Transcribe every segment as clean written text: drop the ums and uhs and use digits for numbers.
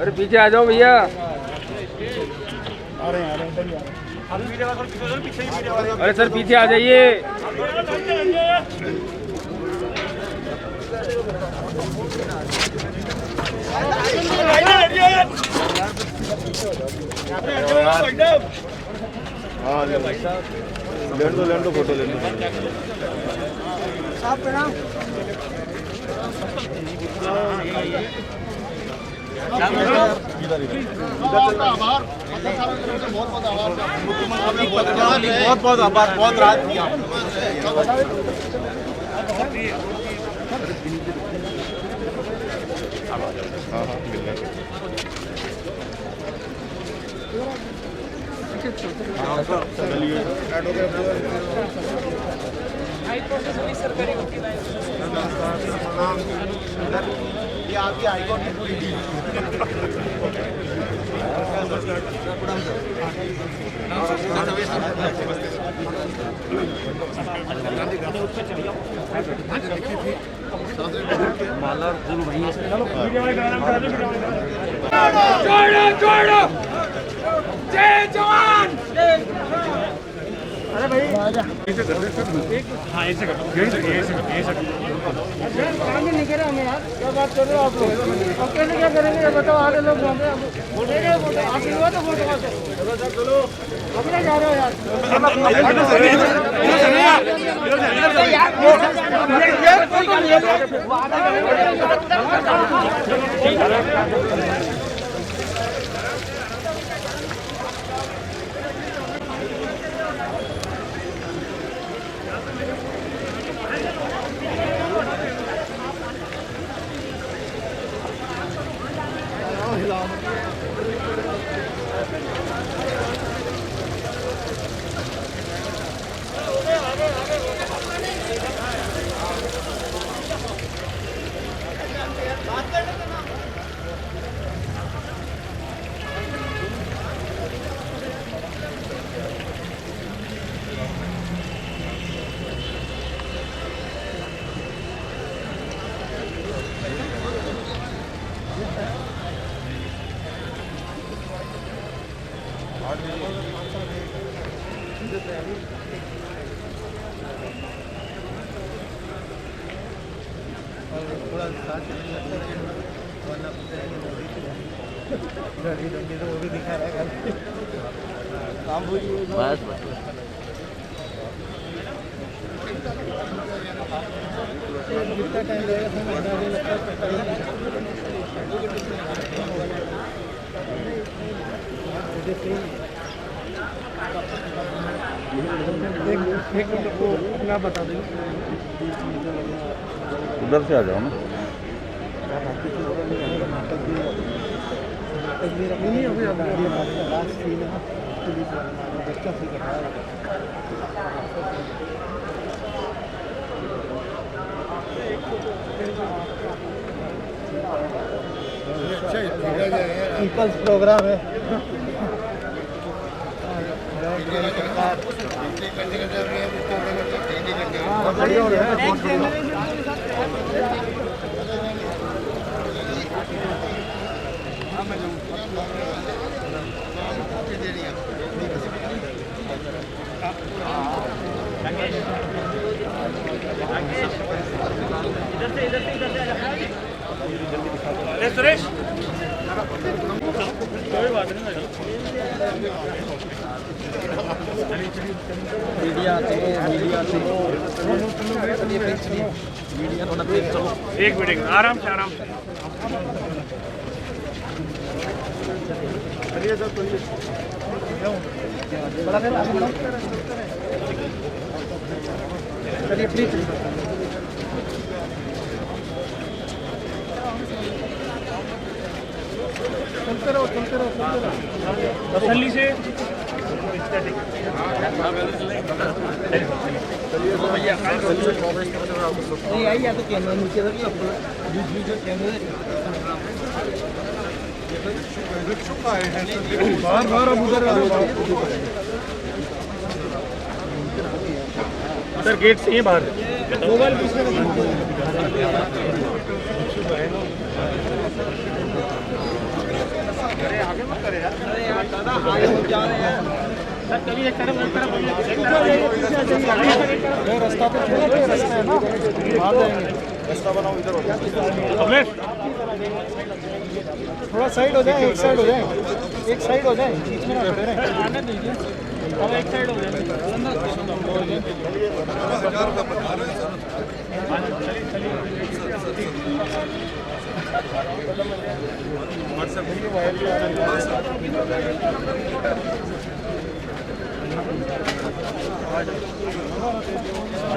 अरे पीछे आ जाओ भैया। अरे सर पीछे आ जाइए। लेन दो फोटो ले लो। बहुत बहुत आभार, बहुत राहत किया। सरकारी वकील है। ये आपकी हाईकोर्ट की पूरी टीम। माला फूल वहीं है। छोड़ो छोड़ो, जय जवान। अरे भाई हाँ ऐसे करो, काम ही नहीं करे हमें यार। क्या बात कर रहे हो आप लोग? अब कैसे क्या करेंगे ये बताओ। आगे लोग बोल रहे हैं आशीर्वाद तो फोटो चलो अपने जा रहे हो यार। बस कितना टाइम लगेगा? बता दें उधर से आ जाओ ना। पीपल्स प्रोग्राम है। सुरेश कोई बात नहीं। मीडिया आते हैं, मीडिया थोड़ा देख चलो। एक मिनट आराम से आराम से। चलिए प्लीज। चलते रहो चलते रहो चलते रहो तसल्ली से नहीं आई या तो कैमरा नीचे रख लो बीच में कैमरे बाहर बाहर अब उधर सर गेट से ही बाहर मोबाइल किसने अरे यार दादा आगे हो जा रहे हैं चलिए एक तरफ रास्ता पे छोड़ो तो रास्ता है ना बाहर जाएंगे रास्ता बनाओ इधर हो थोड़ा साइड हो जाए एक साइड हो जाए एक साइड हो जाए बीच में ना खड़े रहें आने दीजिए अब एक साइड हो जाए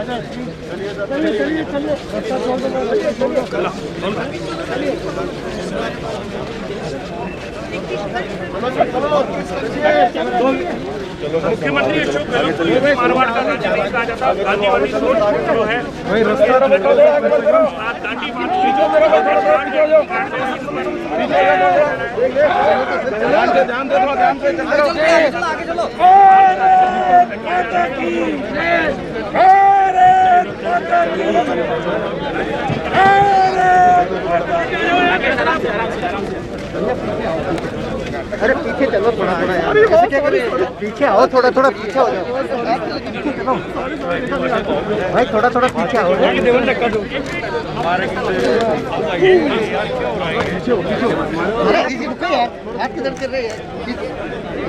चलिए चलिए चलिए रास्ता छोड़ दो मुख्यमंत्री अशोक गहलोत को ये मारवाड़ का राज्य नहीं कहा जाता। गांधीवादी सोच जो है भाई रास्ता गांधी ध्यान दे थोड़ा ध्यान से आगे चलो अरे पीछे चलो थोड़ा थोड़ा यार पीछे आओ थोड़ा थोड़ा पीछे हो जाओ भाई थोड़ा थोड़ा पीछे आओ अरे रुको यार हाथ किधर कर रहे हैं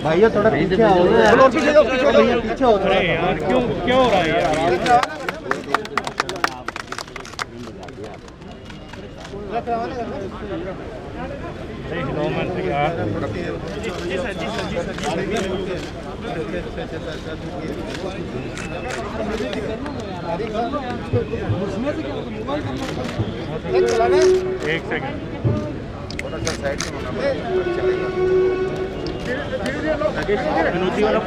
भैया थोड़ा पीछे आओ पीछे पीछे हो थोड़ा यार क्यों हो रहा है यार एक सेकंड विनोदी वाला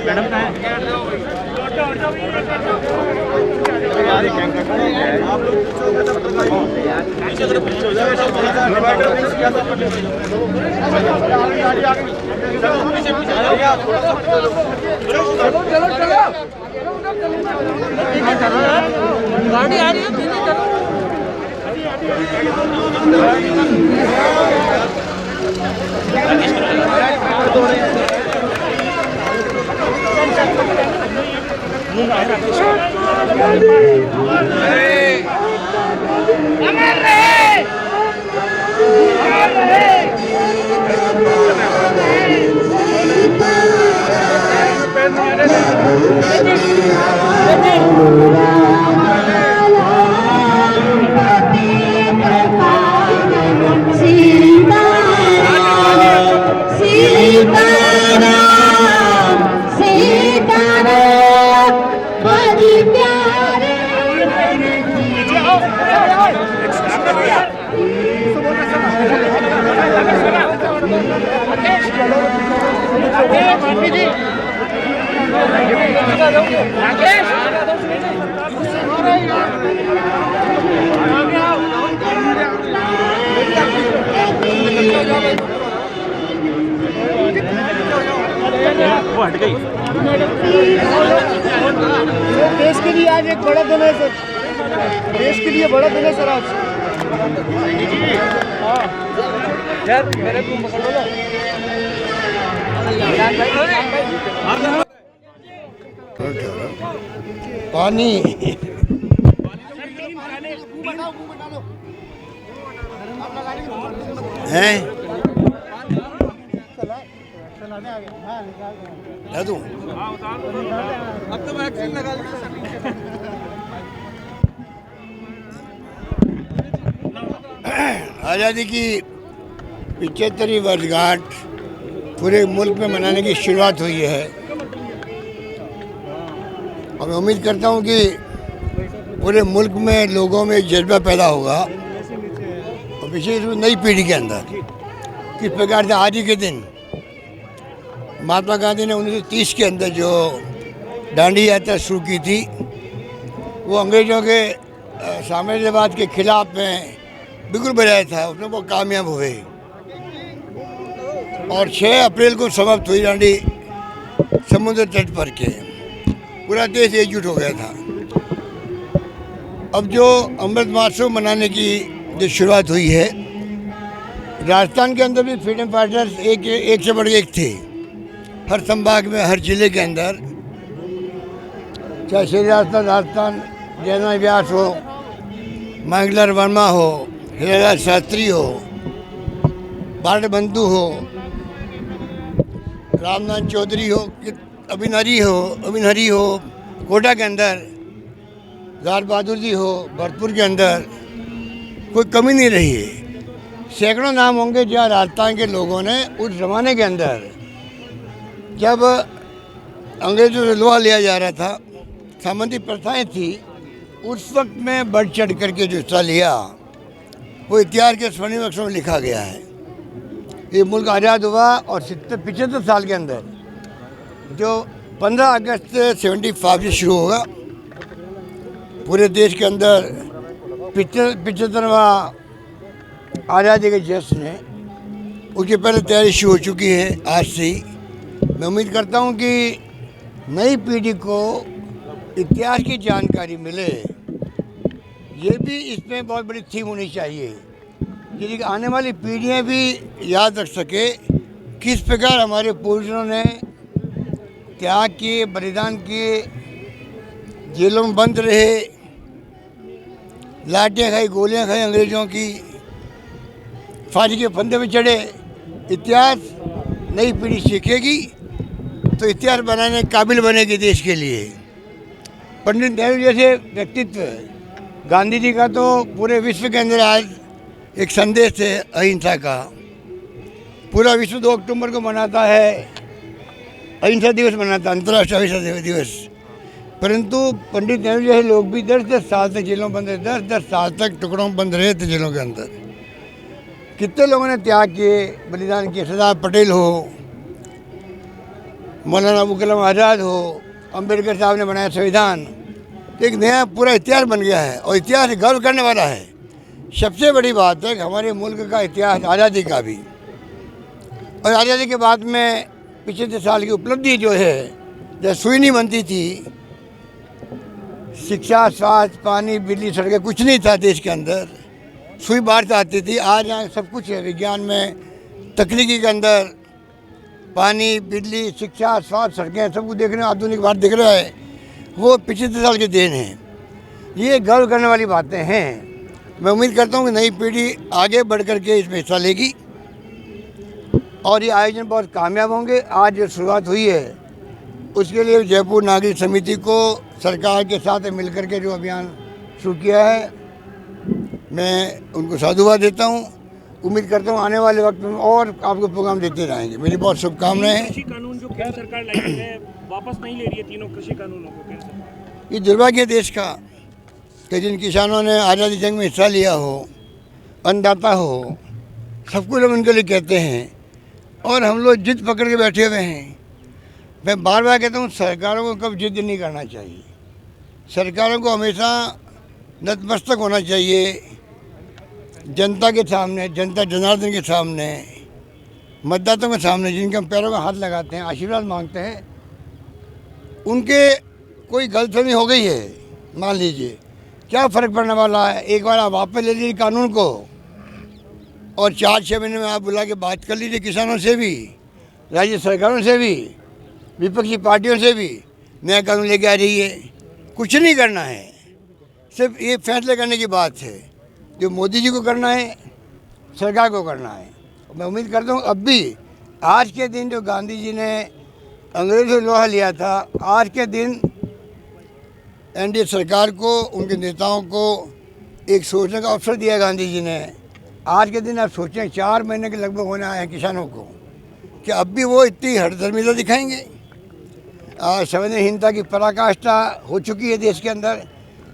मैडम कहाँ गाड़ी आ रही है वो हट गई। देश के लिए आज एक बड़ा दिन है सर, देश के लिए बड़ा दिन है सर आज। यार मेरे को पकड़ लो पानी है। है दूँ अब तो वैक्सीन लगा ली। आज़ादी की 75वीं वर्षगांठ पूरे मुल्क में मनाने की शुरुआत हुई है और मैं उम्मीद करता हूं कि पूरे मुल्क में लोगों में जज्बा पैदा होगा और विशेष रूप नई पीढ़ी के अंदर किस प्रकार से आज ही के दिन महात्मा गांधी ने 1930 के अंदर जो दांडी यात्रा शुरू की थी वो अंग्रेज़ों के साम्राज्यवाद के खिलाफ में बिल्कुल बजाया था, उसमें वो कामयाब हुए और 6 अप्रैल को समाप्त हुई दांडी समुद्र तट पर के पूरा देश एकजुट हो गया था। अब जो अमृत महोत्सव मनाने की जो शुरुआत हुई है, राजस्थान के अंदर भी फ्रीडम फाइटर्स एक से बढ़ के एक थे। हर संभाग में, हर जिले के अंदर, चाहे शेर राजस्थान जयनारायण व्यास हो, मंगलर वर्मा हो, हीरालाल शास्त्री हो, बारड बंधु हो, रामनाथ चौधरी हो, अभिनहरी हो, कोटा के अंदर लाल बहादुर जी हो, भरतपुर के अंदर कोई कमी नहीं रही है। सैकड़ों नाम होंगे जहाँ राजस्थान के लोगों ने उस ज़माने के अंदर जब अंग्रेज़ों से लोहा लिया जा रहा था, सामंती प्रथाएं थी, उस वक्त में बढ़ चढ़ करके जो हिस्सा लिया वो इतिहास के स्वर्णिम अक्षरों में लिखा गया है। ये मुल्क आज़ाद हुआ और 75 साल के अंदर जो 15 अगस्त 75 से शुरू होगा, पूरे देश के अंदर 75वां आज़ादी के जश्न है। उसके पहले तैयारी शुरू हो चुकी है आज से ही। मैं उम्मीद करता हूँ कि नई पीढ़ी को इतिहास की जानकारी मिले, ये भी इसमें बहुत बड़ी थीम होनी चाहिए, जिसकी आने वाली पीढ़ियाँ भी याद रख सके किस प्रकार हमारे पूर्वजों ने त्याग किए, बलिदान किए, जेलों में बंद रहे, लाठियाँ खाई, गोलियाँ खाई अंग्रेज़ों की, फांसी के फंदे में चढ़े। इतिहास नई पीढ़ी सीखेगी तो इतिहास बनाने के काबिल बनेगी देश के लिए। पंडित नेहरू जैसे व्यक्तित्व, गांधी जी का तो पूरे विश्व के अंदर आज एक संदेश है अहिंसा का। पूरा विश्व 2 अक्टूबर को मनाता है, अहिंसा दिवस मनाता है, अंतर्राष्ट्रीय अहिंसा दिवस। परंतु पंडित नेहरू जैसे लोग भी 10-10 साल तक जेलों में बंद रहे, 10-10 साल तक टुकड़ों में बंद रहे थे जेलों के अंदर। कितने लोगों ने त्याग किए, बलिदान किए। सरदार पटेल हो, मौलाना अबुल कलाम आज़ाद हो, अम्बेडकर साहब ने बनाया संविधान, एक नया पूरा इतिहास बन गया है और इतिहास गर्व करने वाला है। सबसे बड़ी बात है कि हमारे मुल्क का इतिहास आज़ादी का भी, और आज़ादी के बाद में 75 साल की उपलब्धि जो है, जब सुई नहीं बनती थी, शिक्षा, स्वास्थ्य, पानी, बिजली, सड़कें कुछ नहीं था देश के अंदर, सुई बाहर से आती थी। आज यहाँ सब कुछ है, विज्ञान में, तकनीकी के अंदर, पानी, बिजली, शिक्षा, स्वास्थ्य, सड़कें, सब कुछ देखने आधुनिक भारत दिख रहा है। वो 75 साल की देन है। ये गर्व करने वाली बातें हैं। मैं उम्मीद करता हूँ कि नई पीढ़ी आगे बढ़ कर के इसमें हिस्सा लेगी और ये आयोजन बहुत कामयाब होंगे। आज जो शुरुआत हुई है उसके लिए जयपुर नागरिक समिति को सरकार के साथ मिलकर के जो अभियान शुरू किया है, मैं उनको साधुवाद देता हूँ। उम्मीद करता हूँ आने वाले वक्त में और आपको प्रोग्राम देते रहेंगे। मेरी बहुत शुभकामनाएं हैं। कृषि कानून जो केंद्र सरकार लाई है वापस नहीं ले रही है, तीनों कृषि कानूनों को केंद्र सरकार। ये दुर्भाग्य है देश का कि जिन किसानों ने आज़ादी जंग में हिस्सा लिया हो, अन्नदाता हो, सब कुछ हम उनके लिए कहते हैं और हम लोग जिद पकड़ के बैठे हुए हैं। मैं बार बार कहता हूँ सरकारों को कब जिद नहीं करना चाहिए। सरकारों को हमेशा नतमस्तक होना चाहिए जनता के सामने, जनता जनार्दन के सामने, मतदाताओं के सामने, जिनके हम पैरों का हाथ लगाते हैं, आशीर्वाद मांगते हैं। उनके कोई गलतफहमी हो गई है, मान लीजिए, क्या फ़र्क पड़ने वाला है। एक बार आप वापस ले लीजिए कानून को और 4-6 महीने में आप बुला के बात कर लीजिए किसानों से भी, राज्य सरकारों से भी, विपक्षी पार्टियों से भी। नया कानून लेके आ रही है, कुछ नहीं करना है, सिर्फ ये फैसले करने की बात है जो मोदी जी को करना है, सरकार को करना है। मैं उम्मीद करता हूँ अब भी आज के दिन जो गांधी जी ने अंग्रेज़ों से लोहा लिया था, आज के दिन एनडीए सरकार को, उनके नेताओं को एक सोचने का अवसर दिया गांधी जी ने। आज के दिन आप सोचें 4 महीने के लगभग होने आए हैं किसानों को, कि अब भी वो इतनी हठधर्मिता दिखाएंगे। संवेदनहीनता की पराकाष्ठा हो चुकी है देश के अंदर,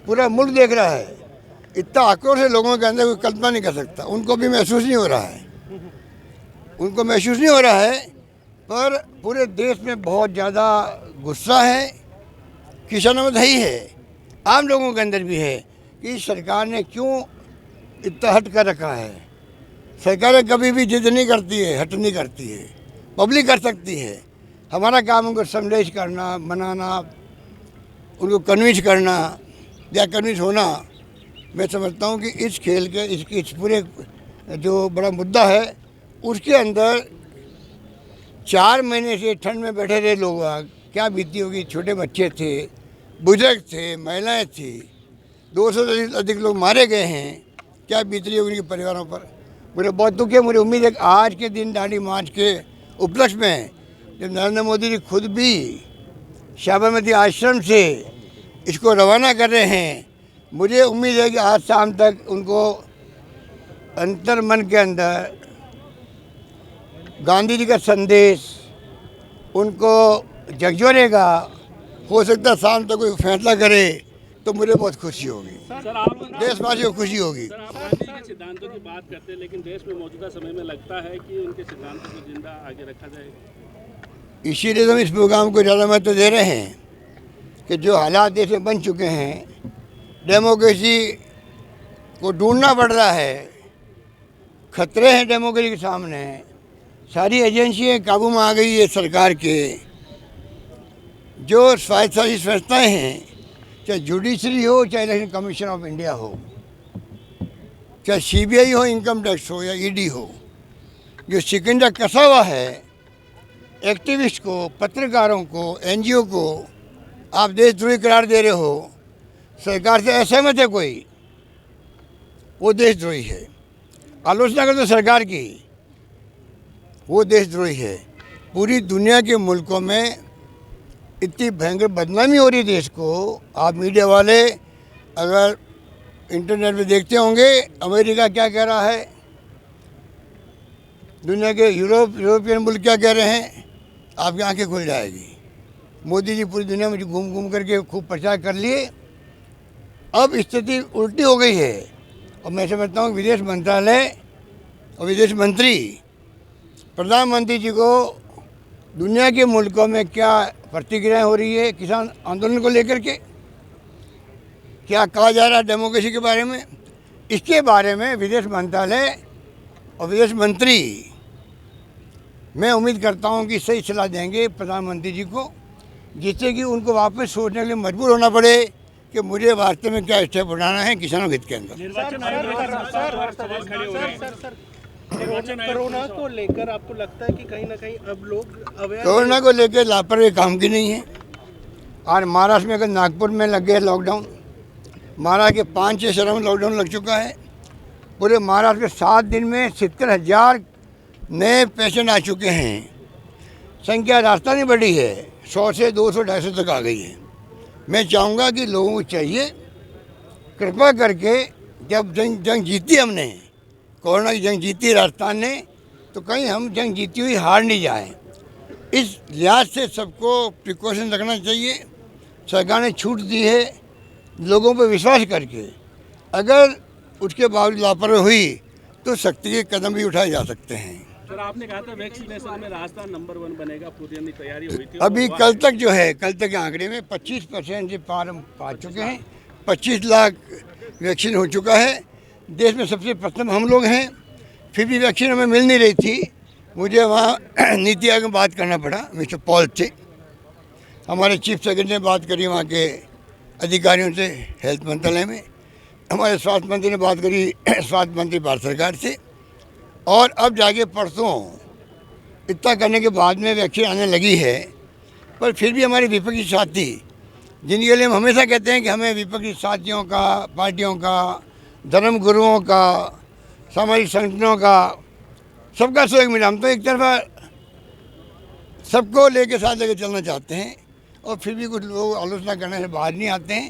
पूरा मुल्क देख रहा है। इतना आक्रोश है लोगों के अंदर, कोई कल्पना नहीं कर सकता। उनको भी महसूस नहीं हो रहा है, उनको महसूस नहीं हो रहा है, पर पूरे देश में बहुत ज़्यादा गुस्सा है, किसानों में ही है, आम लोगों के अंदर भी है कि सरकार ने क्यों इतना हट कर रखा है। सरकारें कभी भी जिद नहीं करती है, हट नहीं करती है, पब्लिक कर सकती है। हमारा काम उनको समझाइश करना, मनाना, उनको कन्विंस करना या कन्विंस होना। मैं समझता हूँ कि इस खेल के इस पूरे जो बड़ा मुद्दा है उसके अंदर 4 महीने से ठंड में बैठे रहे लोग, क्या बीती होगी। छोटे बच्चे थे, बुजुर्ग थे, महिलाएं थी, 200 से अधिक लोग मारे गए हैं, क्या बीत रही होगी उनके परिवारों पर। मुझे बहुत दुख है। मुझे उम्मीद है कि आज के दिन दांडी मार्च के उपलक्ष्य में जब नरेंद्र मोदी जी खुद भी साबरमती आश्रम से इसको रवाना कर रहे हैं, मुझे उम्मीद है कि आज शाम तक उनको अंतर मन के अंदर गांधी जी का संदेश उनको झकझोरेगा। हो सकता है शाम तक कोई फैसला करे तो मुझे बहुत खुशी होगी, देशवासियों को खुशी होगी। सर, आप गांधी जी के सिद्धांतों की बात करते हैं, लेकिन देश में मौजूदा समय में लगता है कि उनके सिद्धांतों को जिंदा आगे रखा जाएगा। इसीलिए तो हम इस प्रोग्राम को ज़्यादा महत्व दे रहे हैं कि जो हालात देश में बन चुके हैं, डेमोक्रेसी को ढूंढना पड़ रहा है, खतरे हैं डेमोक्रेसी के सामने, सारी एजेंसियाँ काबू में आ गई है सरकार के। जो स्वायत्तशासी संस्थाएँ हैं, चाहे जुडिशरी हो, चाहे इलेक्शन कमीशन ऑफ इंडिया हो, चाहे सीबीआई हो, इनकम टैक्स हो या ईडी हो, जो शिकंजा कसा हुआ है एक्टिविस्ट को, पत्रकारों को, एनजीओ को आप देशद्रोही करार दे रहे हो। सरकार से असहमत है कोई, वो देशद्रोही है। आलोचना कर दो सरकार की, वो देशद्रोही है। पूरी दुनिया के मुल्कों में इतनी भयंकर बदनामी हो रही है देश को। आप मीडिया वाले अगर इंटरनेट पे देखते होंगे अमेरिका क्या कह रहा है, दुनिया के यूरोपियन मुल्क क्या कह रहे हैं, आपकी आंखें खुल जाएगी। मोदी जी पूरी दुनिया में घूम घूम करके खूब प्रचार कर लिए, अब स्थिति उल्टी हो गई है। और मैं समझता हूँ विदेश मंत्रालय और विदेश मंत्री प्रधानमंत्री जी को दुनिया के मुल्कों में क्या प्रतिक्रियाएं हो रही है किसान आंदोलन को लेकर के, क्या कहा जा रहा है डेमोक्रेसी के बारे में, इसके बारे में विदेश मंत्रालय और विदेश मंत्री मैं उम्मीद करता हूं कि सही सलाह देंगे प्रधानमंत्री जी को, जिससे कि उनको वापस सोचने के लिए मजबूर होना पड़े कि मुझे वास्तव में क्या स्टेप उठाना है किसानों के हित के अंदर। निर्वाचन आयोग के सवाल खड़े हो रहे हैं। कोरोना को लेकर आपको लगता है कि कहीं ना कहीं अब लोग अवेयर, कोरोना को लेकर लापरवाही काम की नहीं है। और महाराष्ट्र में अगर नागपुर में लग गया लॉकडाउन, महाराष्ट्र के 5-6 शहरों में लॉकडाउन लग चुका है। पूरे महाराष्ट्र के 7 दिन में 70,000 नए पेशेंट आ चुके हैं। संख्या रास्ता नहीं बढ़ी है, 100 से 200-250 तक आ गई है। मैं चाहूँगा कि लोगों को चाहिए कृपा करके, जब जंग जीती हमने, कोरोना की जंग जीती राजस्थान ने, तो कहीं हम जंग जीती हुई हार नहीं जाए। इस लिहाज से सबको प्रिकॉशन रखना चाहिए। सरकार ने छूट दी है लोगों पर विश्वास करके, अगर उसके बावजूद लापरवाही हुई तो सख्ती के कदम भी उठाए जा सकते हैं। सर, आपने कहा था वैक्सीनेशन में राजस्थान नंबर 1 बनेगा, पूरी तैयारी हुई थी। अभी कल तक जो है, कल तक के आंकड़े में 25% से पार हम पा चुके हैं। 25 लाख वैक्सीन हो चुका है। देश में सबसे प्रथम हम लोग हैं। फिर भी वैक्सीन हमें मिल नहीं रही थी। मुझे वहाँ नीति आयोग में बात करना पड़ा, मिस्टर पॉल से, हमारे चीफ सेक्रेटरी ने बात करी वहाँ के अधिकारियों से, हेल्थ मंत्रालय में, हमारे स्वास्थ्य मंत्री ने बात करी स्वास्थ्य मंत्री भारत सरकार से, और अब जाके परसों इतना करने के बाद में वैक्सीन आने लगी है। पर फिर भी हमारे विपक्षी साथी, जिनके लिए हम हमेशा कहते हैं कि हमें विपक्षी साथियों का, पार्टियों का, धर्म गुरुओं का, सामाजिक संगठनों का, सबका सहयोग मिला। हम तो एक तरफा सबको लेके साथ लेके चलना चाहते हैं और फिर भी कुछ लोग आलोचना करने से बाहर नहीं आते हैं।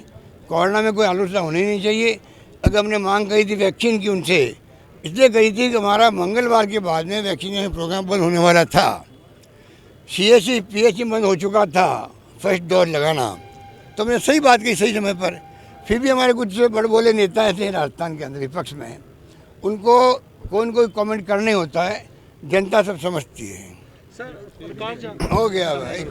कोरोना में कोई आलोचना होनी नहीं चाहिए। अगर हमने मांग करी थी वैक्सीन की उनसे, इसलिए कही थी कि हमारा मंगलवार के बाद में वैक्सीनेशन प्रोग्राम बंद होने वाला था। CSC PHC बंद हो चुका था फर्स्ट डोज लगाना, तो हमने सही बात की सही समय पर। फिर भी हमारे कुछ बड़े बोले नेता ऐसे हैं राजस्थान के अंदर विपक्ष में, उनको कोई कमेंट करने होता है, जनता सब समझती है। हो गया भाई।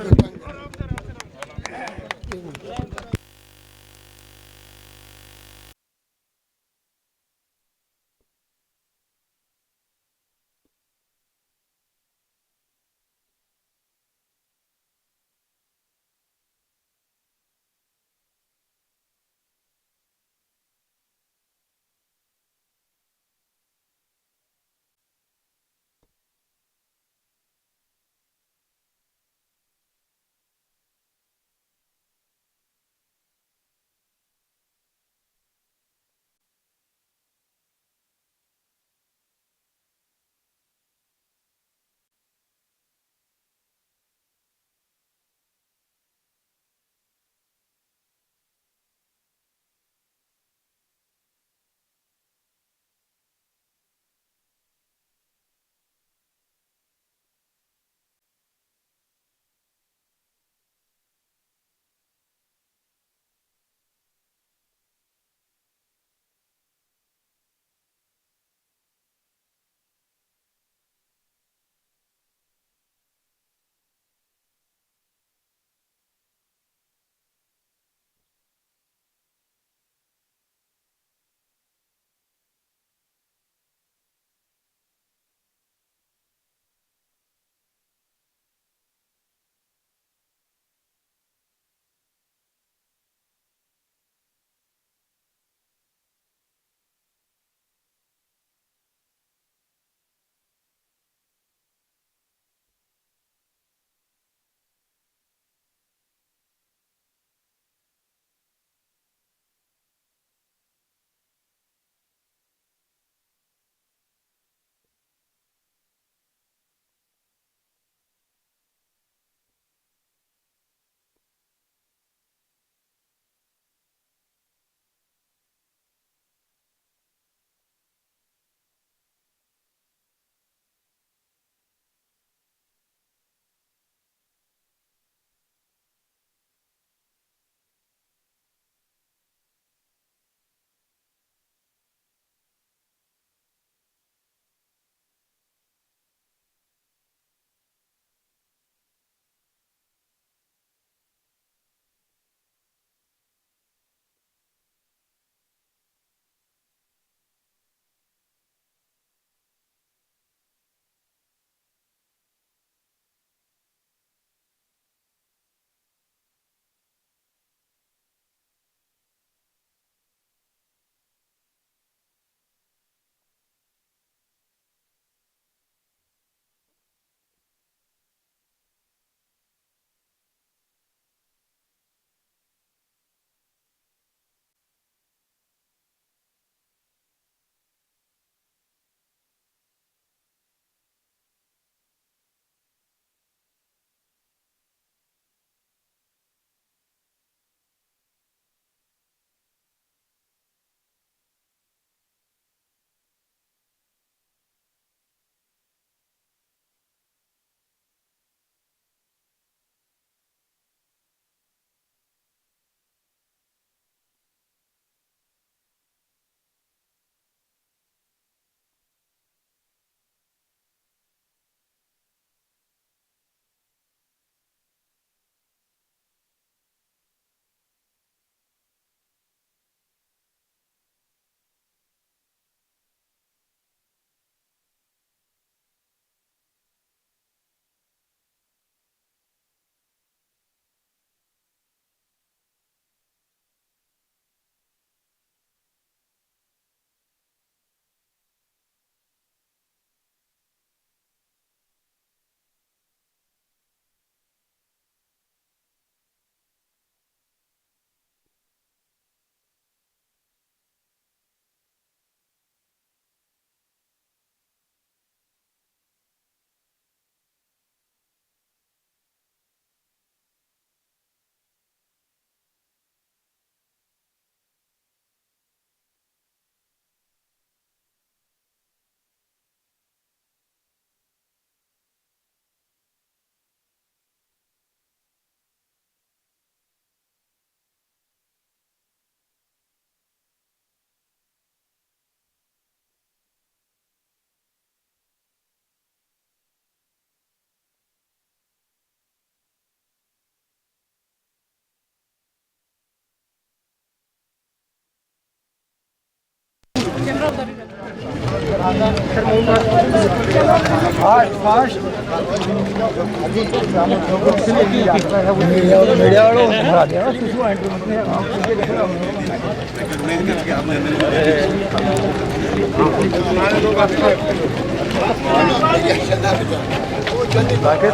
मीडिया वालों भरा दिया ना शिशु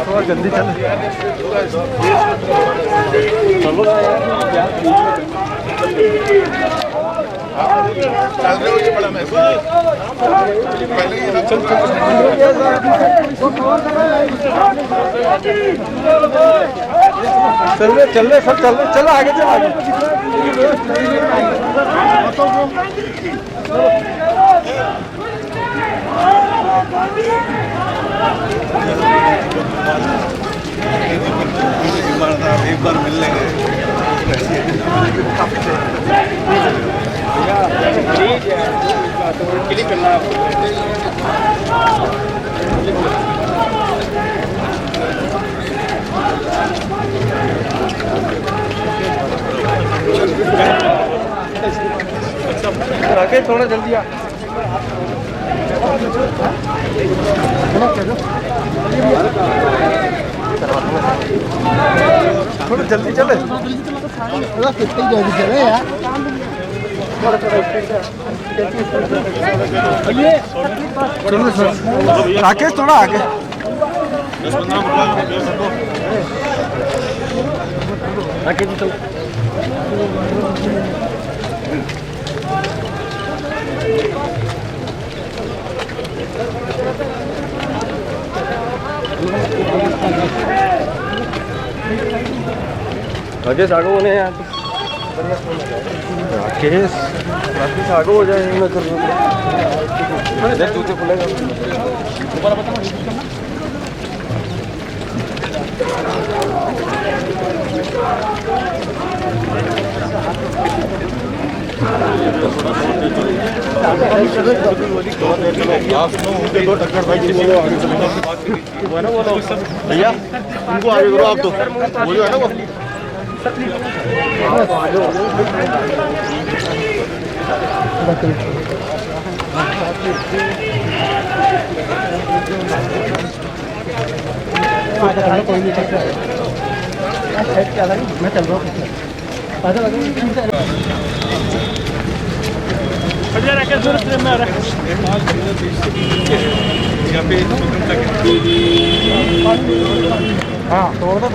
थोड़ा जल्दी चल चल रहे सब चल आगे चल आगे एक बार मिल लेंगे क्लिक करना आगे थोड़ा जल्दी आ थोड़ा जल्दी चले कितनी जल्दी चले यार राकेश थोड़ा आगे 10-15 राकेश आगे होने यार राकेश आगे हो जाए मैं कर जूते खुलेगा भैया उनको आगे करो आप तो वो जो है ना वो कोई नहीं मैं चल रहा हूँ हाँ तोड़ दो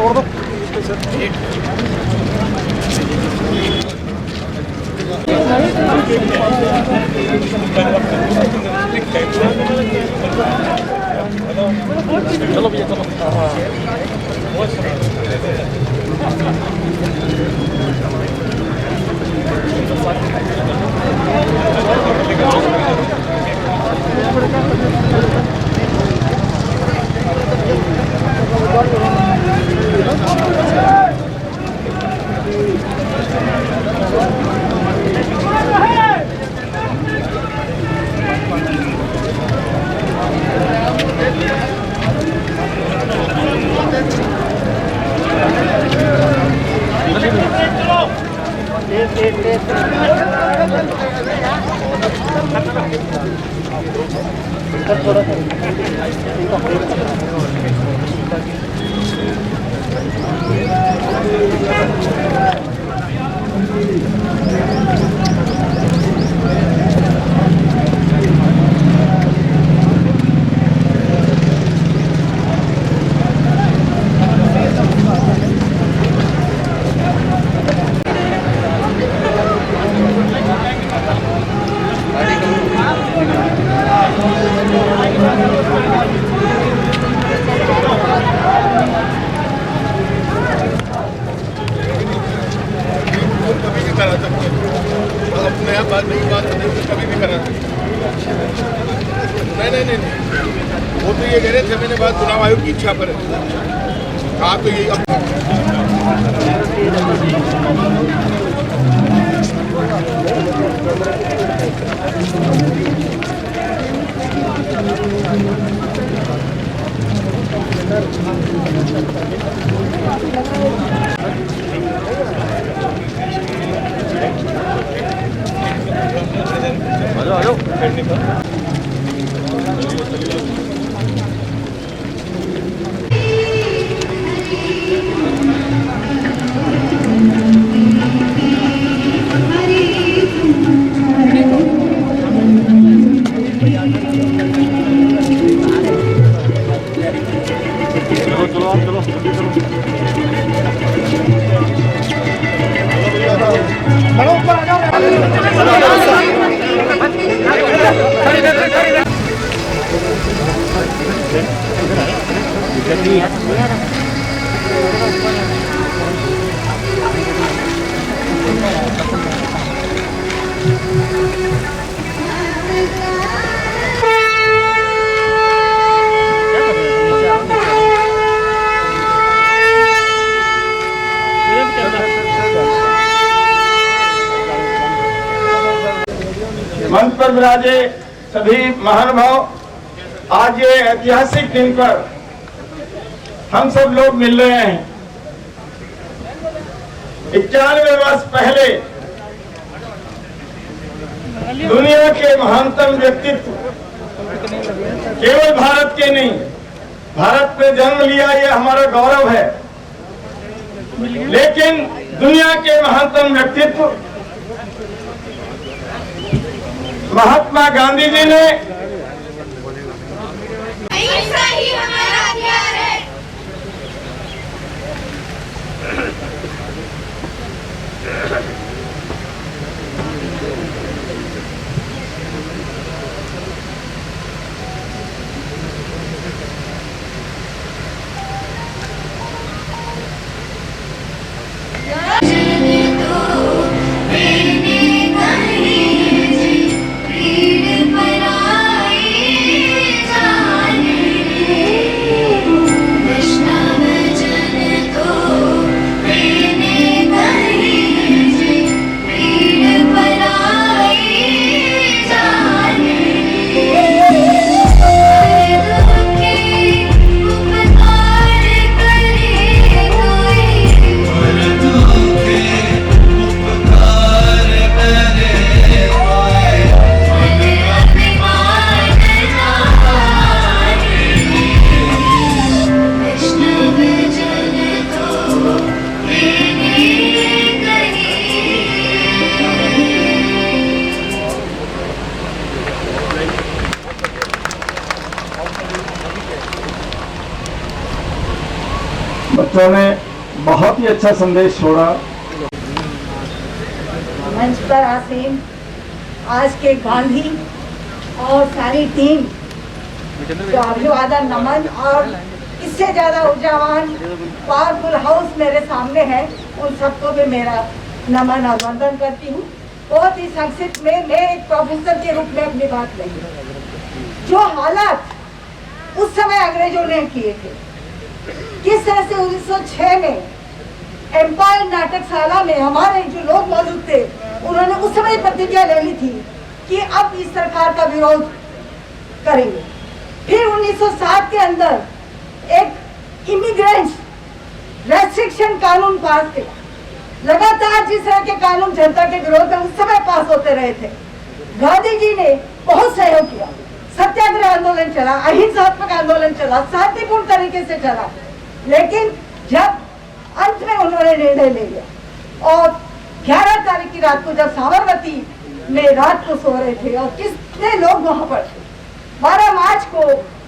चलो भैया चलो बात कभी भी करा नहीं वो तो ये कह रहे 6 महीने बाद चुनाव आयोग की इच्छा पर है कहा तो ये आ जाओ बड़ो ऊपर आ मंच पर विराजे सभी महानुभाव, आज ये ऐतिहासिक दिन पर हम सब लोग मिल रहे हैं। 91 वर्ष पहले दुनिया के महानतम व्यक्तित्व केवल भारत के नहीं, भारत में जन्म लिया ये हमारा गौरव है, लेकिन दुनिया के महानतम व्यक्तित्व महात्मा गांधी जी ने अहिंसा ही हमारा हथियार है। बच्चों ने बहुत ही अच्छा संदेश छोड़ा। मंच पर आसीन आज के गांधी और सारी टीम जो अभिवादन नमन और इससे ज्यादा ऊर्जावान पावरफुल हाउस मेरे सामने है, उन सबको भी मेरा नमन और वंदन करती हूँ। बहुत ही संक्षिप्त में मैं एक प्रोफेसर के रूप में अपनी बात कही। जो हालात उस समय अंग्रेजों ने किए थे, किस तरह से 1906 में एम्पायर नाटकशाला में हमारे जो लोग मौजूद थे, उन्होंने उस समय प्रतिज्ञा ले ली थी कि अब इस सरकार का विरोध करेंगे। फिर 1907 के अंदर एक इमिग्रेंट्स रेस्ट्रिक्शन कानून पास किया। लगातार जिस तरह के कानून जनता के विरोध में उस समय पास होते रहे थे, गांधी जी ने बहुत सहयोग किया। सत्याग्रह आंदोलन चला, अहिंसात्मक आंदोलन चला, शांतिपूर्ण तरीके से चला, लेकिन जब अंत में उन्होंने निर्णय ले लिया और 11 तारीख की रात को जब साबरमती में रात को सो रहे थे और कितने लोग वहां पर थे, 12 मार्च को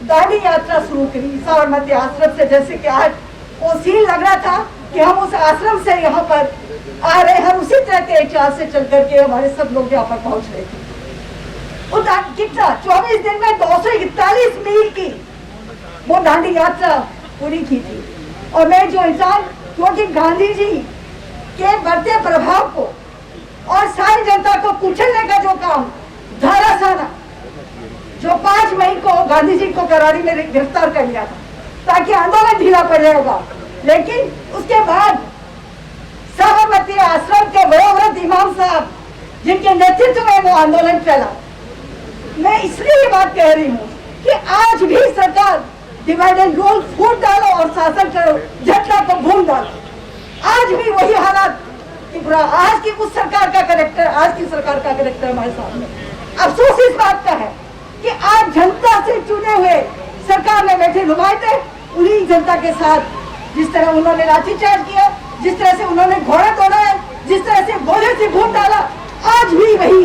दांडी यात्रा शुरू करी साबरमती आश्रम से। जैसे कि आज वो सीन लग रहा था कि हम उस आश्रम से यहाँ पर आ रहे हैं, उसी तरह के एहतियात से चल करके हमारे सब लोग यहाँ पर पहुंच रहे थे। कितना 24 दिन में 241 मील की वो दांडी यात्रा पूरी की थी। और मैं जो इंसान, क्योंकि गांधी जी के बढ़ते प्रभाव को और सारी जनता को कुचलने का जो काम धारासाना, जो 5 मई को गांधी जी को करारी में गिरफ्तार कर लिया था ताकि आंदोलन ढीला पड़ जाएगा, लेकिन उसके बाद साबरमती आश्रम के वयोवृद्ध इमाम साहब जिनके नेतृत्व में वो आंदोलन चला। मैं इसलिए ये बात कह रही हूँ कि आज भी सरकार डिवाइड एंड रूल फूट डालो और शासन करो, जनता को भूल डालो। आज भी वही हालात आज की उस सरकार का कैरेक्टर, आज की सरकार का कैरेक्टर हमारे सामने। अफसोस इस बात का है कि आज जनता से चुने हुए सरकार में बैठे नुमाइंदे उन्हीं जनता के साथ जिस तरह उन्होंने लाठीचार्ज किया, जिस तरह से उन्होंने घोड़े तोड़ा, जिस तरह से गोले से भून डाला, आज भी वही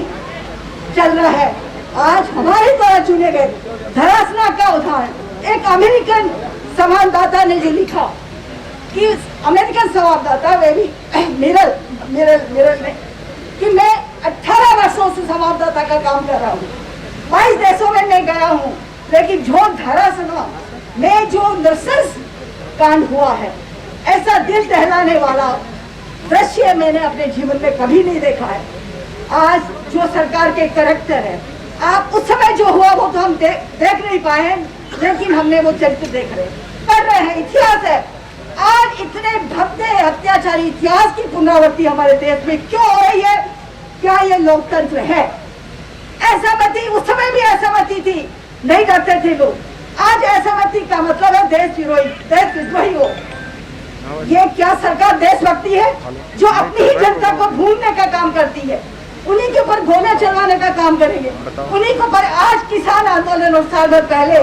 चल रहा है। आज हमारे द्वारा चुने गए धरासना का उदाहरण एक अमेरिकन संवाददाता ने जो लिखा कि अमेरिकन संवाददाता वे भी मिरर ने कि मैं 18 वर्षों से संवाददाता का काम कर रहा हूँ, 22 देशों में मैं गया हूँ, लेकिन जो धरासना में जो नृशंस कांड हुआ है, ऐसा दिल दहलाने वाला दृश्य मैंने अपने जीवन में कभी नहीं देखा है। आज जो सरकार के करैक्टर है, आप उस समय जो हुआ वो तो हम देख नहीं पाए, लेकिन हमने वो चरित्र देख रहे कर रहे हैं। इतिहास है, आज इतने भद्दे अत्याचारी इतिहास की पुनरावृत्ति हमारे देश में क्यों हो रही है? क्या ये लोकतंत्र है? असहमति उस समय भी असहमति थी, नहीं डरते थे लोग। आज असहमति का मतलब है देशद्रोही हो। ये क्या सरकार देशभक्ति है जो अपनी ही जनता को भूलने का काम करती है? उन्हीं के ऊपर गोलियां चलवाने का काम करेंगे, उन्हीं के ऊपर। आज किसान आंदोलन और साल भर पहले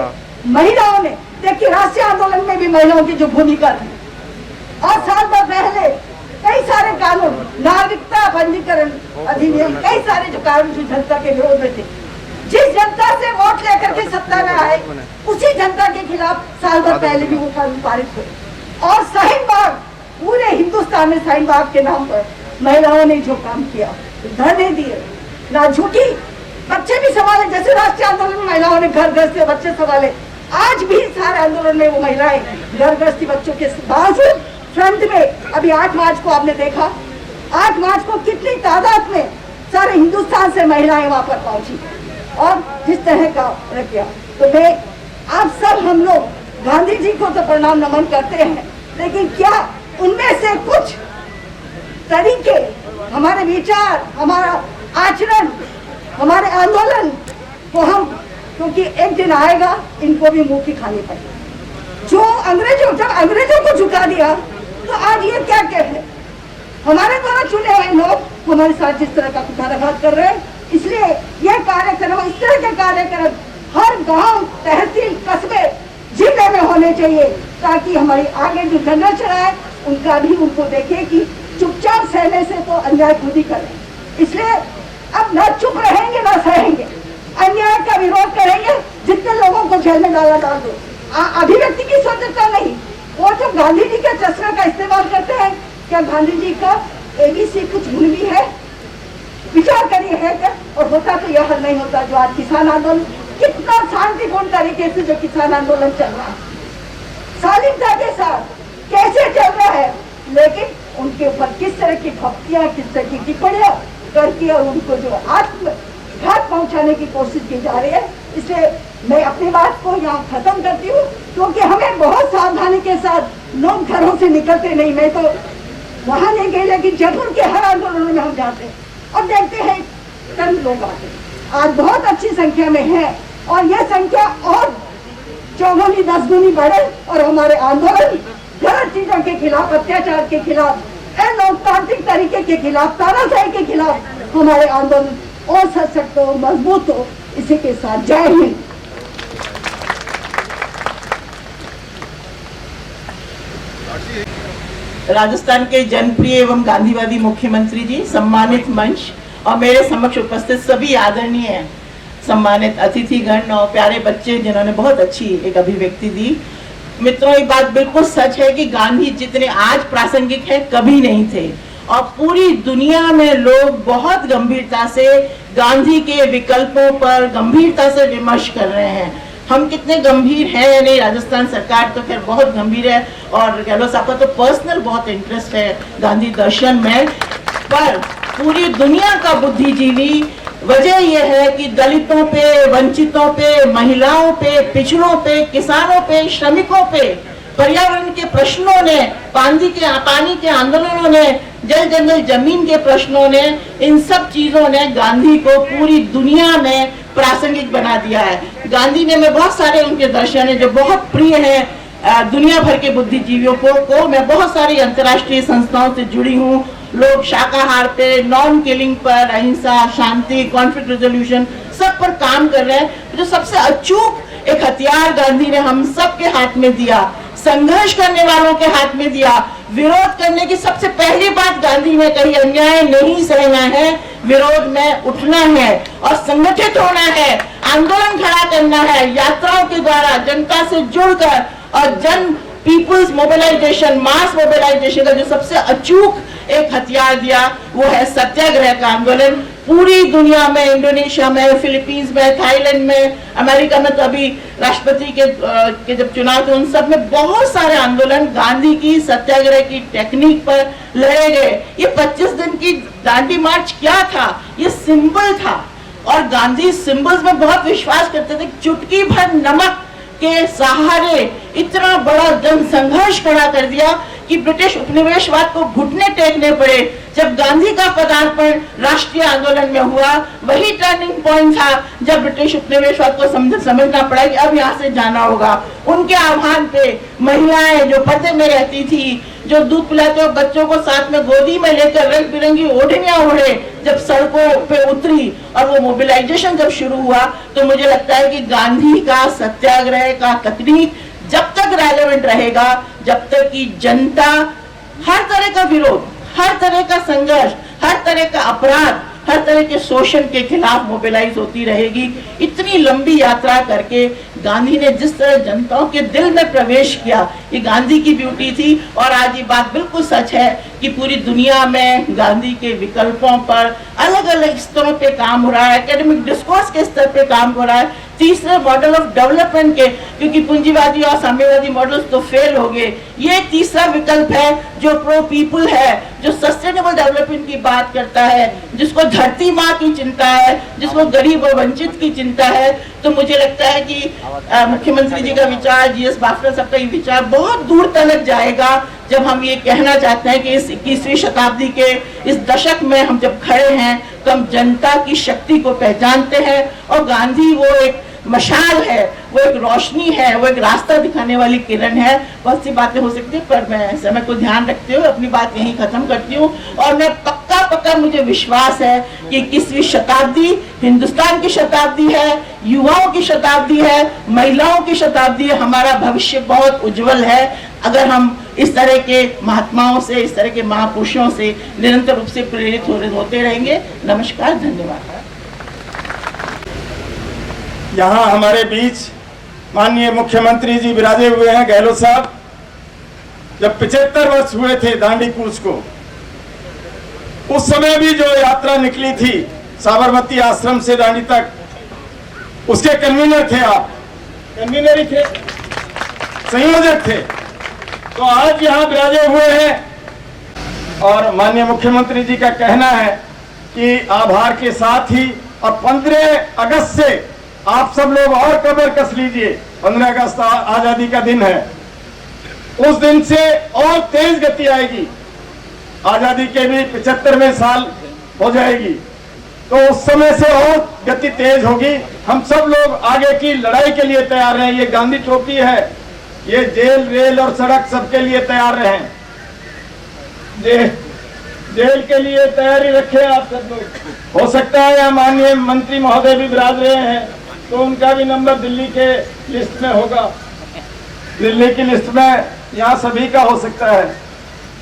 महिलाओं ने, देखिए राष्ट्रीय आंदोलन में भी महिलाओं की जो भूमिका थी, और साल भर पहले कई सारे कानून, नागरिकता पंजीकरण अधिनियम, कई सारे जो कानून जो जनता के विरोध में थे, जिस जनता से वोट लेकर के सत्ता में आए, उसी जनता के खिलाफ साल भर पहले भी वो कानून पारित हुए। और शाहीन बाग, पूरे हिंदुस्तान में शाहीन बाग के नाम पर महिलाओं ने जो काम किया, धरने दिए, ना झूठी, बच्चे भी संभाले। जैसे राष्ट्रीय आंदोलन में महिलाओं ने घर गृहस्थी बच्चे संभाले, आज भी सारे आंदोलन में वो महिलाएं घर गृहस्थी बच्चों के बावजूद फ्रंट में। अभी 8 मार्च को आपने देखा, 8 मार्च को कितनी तादाद में सारे हिंदुस्तान से महिलाएं वहां पर पहुंची और जिस तरह का किया। तो मैं आप सब, हम लोग गांधी जी को तो प्रणाम नमन करते हैं, लेकिन क्या उनमें से कुछ तरीके, हमारे विचार, हमारा आचरण, हमारे आंदोलन को हम, क्योंकि एक दिन आएगा इनको भी मुंह की खानी पड़ेगी। जो जब अंग्रेजों को झुका दिया, तो आज ये क्या कहते हैं? हमारे द्वारा चुने हुए लोग हमारे साथ जिस तरह का कुठाराघात कर रहे हैं, इसलिए यह कार्यक्रम, इस तरह के कार्यक्रम हर गांव, तहसील, कस्बे, जिले में होने चाहिए, ताकि हमारी आगे जो जनरेशन है उनका भी उनको देखे कि चुपचाप सहने से तो अन्याय खुद ही करें। इसलिए अब न चुप रहेंगे न सहेंगे, अन्याय का विरोध करेंगे। जितने लोगों को जेल में डाल दो, अभिव्यक्ति की स्वतंत्रता नहीं। वो जो गांधी जी के चश्मे का इस्तेमाल करते हैं, क्या गांधी जी का ABC कुछ भूल भी है? विचार करिए है क्या? और होता तो यह हल नहीं होता। जो आज किसान आंदोलन, कितना शांतिपूर्ण तरीके से जो किसान आंदोलन चल रहा है, शालीनता के साथ कैसे चल रहा है, लेकिन उनके ऊपर किस तरह की भक्तियां, किस तरह की टिप्पणियां करके और उनको जो आत्मघात पहुंचाने की कोशिश की जा रही है। इसलिए मैं अपनी बात को यहाँ खत्म करती हूँ, क्योंकि हमें बहुत सावधानी के साथ लोग घरों से निकलते नहीं। मैं तो वहां नहीं गई, लेकिन जयपुर के हर आंदोलनों में हम जाते हैं और देखते हैं चंद लोग आते हैं। आज बहुत अच्छी संख्या में है और यह संख्या और 4 गुनी 10 गुनी बढ़े और हमारे आंदोलन गलत चीजों के खिलाफ, अत्याचार के खिलाफ, लोकतांत्रिक तरीके के खिलाफ, तानाशाही के खिलाफ हमारे आंदोलन और सशक्त हो, मजबूत हो। इसी के साथ जय हिंद। राजस्थान के जनप्रिय एवं गांधीवादी मुख्यमंत्री जी, सम्मानित मंच और मेरे समक्ष उपस्थित सभी आदरणीय सम्मानित अतिथिगण और प्यारे बच्चे जिन्होंने बहुत अच्छी एक अभिव्यक्ति दी। मित्रों, ये बात बिल्कुल सच है कि गांधी जितने आज प्रासंगिक है कभी नहीं थे और पूरी दुनिया में लोग बहुत गंभीरता से गांधी के विकल्पों पर गंभीरता से विमर्श कर रहे हैं। हम कितने गंभीर हैं या नहीं, राजस्थान सरकार तो खैर बहुत गंभीर है और गहलोत साहब का तो पर्सनल बहुत इंटरेस्ट है गांधी दर्शन में, पर पूरी दुनिया का बुद्धिजीवी, वजह यह है कि दलितों पे, वंचितों पे, महिलाओं पे, पिछड़ों पे, किसानों पे, श्रमिकों पे, पर्यावरण के प्रश्नों ने, पानी के आंदोलनों ने, जल जंगल जमीन के प्रश्नों ने, इन सब चीजों ने गांधी को पूरी दुनिया में प्रासंगिक बना दिया है। गांधी ने में बहुत सारे उनके दर्शन है जो बहुत प्रिय है दुनिया भर के बुद्धिजीवियों को। मैं बहुत सारी अंतर्राष्ट्रीय संस्थाओं से जुड़ी हूँ। लोग शाकाहार पे, नॉन किलिंग पर, अहिंसा, शांति, कॉन्फ्लिक्ट रेजोल्यूशन सब पर काम कर रहे हैं। जो सबसे अचूक एक हथियार गांधी ने हम सब के हाथ में दिया, संघर्ष करने वालों के हाथ में दिया। विरोध करने की सबसे पहली बात गांधी ने कही, अन्याय नहीं सहना है, विरोध में उठना है और संगठित होना है, आंदोलन खड़ा करना है, यात्राओं के द्वारा जनता से जुड़कर और जन पीपुल्स मोबिलाइजेशन, मास मोबिलाइजेशन का जो सबसे अचूक एक हथियार दिया वो है सत्याग्रह का आंदोलन। पूरी दुनिया में, इंडोनेशिया में, फिलीपींस में, थाईलैंड में, अमेरिका में तो अभी राष्ट्रपति के जब चुनाव थे उन सब में बहुत सारे आंदोलन गांधी की सत्याग्रह की टेक्निक पर लड़े गए। ये 25 दिन की दांडी मार्च क्या था? ये सिंबल था और गांधी सिंबल्स में बहुत विश्वास करते थे। चुटकी भर नमक के सहारे इतना बड़ा जन संघर्ष खड़ा कर दिया कि ब्रिटिश उपनिवेशवाद को घुटने टेकने पड़े। जब गांधी का पदार्पण राष्ट्रीय आंदोलन में हुआ वही टर्निंग पॉइंट था जब ब्रिटिश उपनिवेशवाद को समझना पड़ा कि अब यहाँ से जाना होगा। उनके आह्वान पे महिलाएं जो पर्दे में रहती थी, जो दूध पिलाते हुए बच्चों को साथ में गोदी में लेकर रंग बिरंगी ओढ़नियां ओढ़े, जब सड़कों पे उतरी और वो मोबिलाइजेशन जब शुरू हुआ तो मुझे लगता है कि गांधी का सत्याग्रह का तकनीक जब तक रेलेवेंट रहेगा, जब तक कि जनता हर तरह का विरोध, हर तरह का संघर्ष, हर तरह का अपराध, हर तरह के शोषण के खिलाफ मोबिलाइज होती रहेगी। इतनी लंबी यात्रा करके गांधी ने जिस तरह जनताओं के दिल में प्रवेश किया, ये गांधी की ब्यूटी थी। और आज ये बात बिल्कुल सच है कि पूरी दुनिया में गांधी के विकल्पों पर अलग अलग स्तरों पे काम हो रहा है, एकेडमिक डिस्कोर्स के स्तर पे काम हो रहा है। तीसरे मॉडल ऑफ डेवलपमेंट के, क्योंकि पूंजीवादी और साम्यवादी मॉडल्स तो फेल हो गए, ये तीसरा विकल्प है जो प्रो पीपल है, जो सस्टेनेबल डेवलपमेंट की बात करता है, जिसको धरती माँ की चिंता है, जिसको गरीब और वंचित की चिंता है। तो मुझे लगता है कि मुख्यमंत्री जी का विचार, GS बाफना साहब का ये विचार बहुत दूर तक जाएगा जब हम ये कहना चाहते हैं कि इस 21वीं शताब्दी के इस दशक में हम जब खड़े हैं तो हम जनता की शक्ति को पहचानते हैं। और गांधी वो एक मशाल है, वो एक रोशनी है, वो एक रास्ता दिखाने वाली किरण है। बहुत सी बातें हो सकती है पर मैं समय को ध्यान रखते हुए अपनी बात यहीं खत्म करती हूँ। और मैं पक्का मुझे विश्वास है कि 21वीं शताब्दी हिंदुस्तान की शताब्दी है, युवाओं की शताब्दी है, महिलाओं की शताब्दी है। हमारा भविष्य बहुत उज्जवल है अगर हम इस तरह के महात्माओं से, इस तरह के महापुरुषों से निरंतर रूप से प्रेरित होते रहेंगे। नमस्कार, धन्यवाद। यहाँ हमारे बीच माननीय मुख्यमंत्री जी विराजे हुए हैं, गहलोत साहब। जब 75 वर्ष हुए थे दांडी कूच को, उस समय भी जो यात्रा निकली थी साबरमती आश्रम से दांडी तक, उसके कन्वीनर थे आप, कन्वीनर ही थे, संयोजक थे। तो आज यहाँ विराजे हुए हैं और माननीय मुख्यमंत्री जी का कहना है कि आभार के साथ ही और 15 अगस्त से आप सब लोग और कमर कस लीजिए। 15 अगस्त आजादी का दिन है, उस दिन से और तेज गति आएगी, आजादी के भी 75वें साल हो जाएगी तो उस समय से और गति तेज होगी। हम सब लोग आगे की लड़ाई के लिए तैयार हैं। ये गांधी टोपी है, ये जेल, रेल और सड़क सबके लिए तैयार रहें। जेल के लिए तैयारी रखें आप सब लोग। हो सकता है यहाँ माननीय मंत्री महोदय भी विराज रहे हैं तो उनका भी नंबर दिल्ली के लिस्ट में होगा, दिल्ली की लिस्ट में यहाँ सभी का हो सकता है।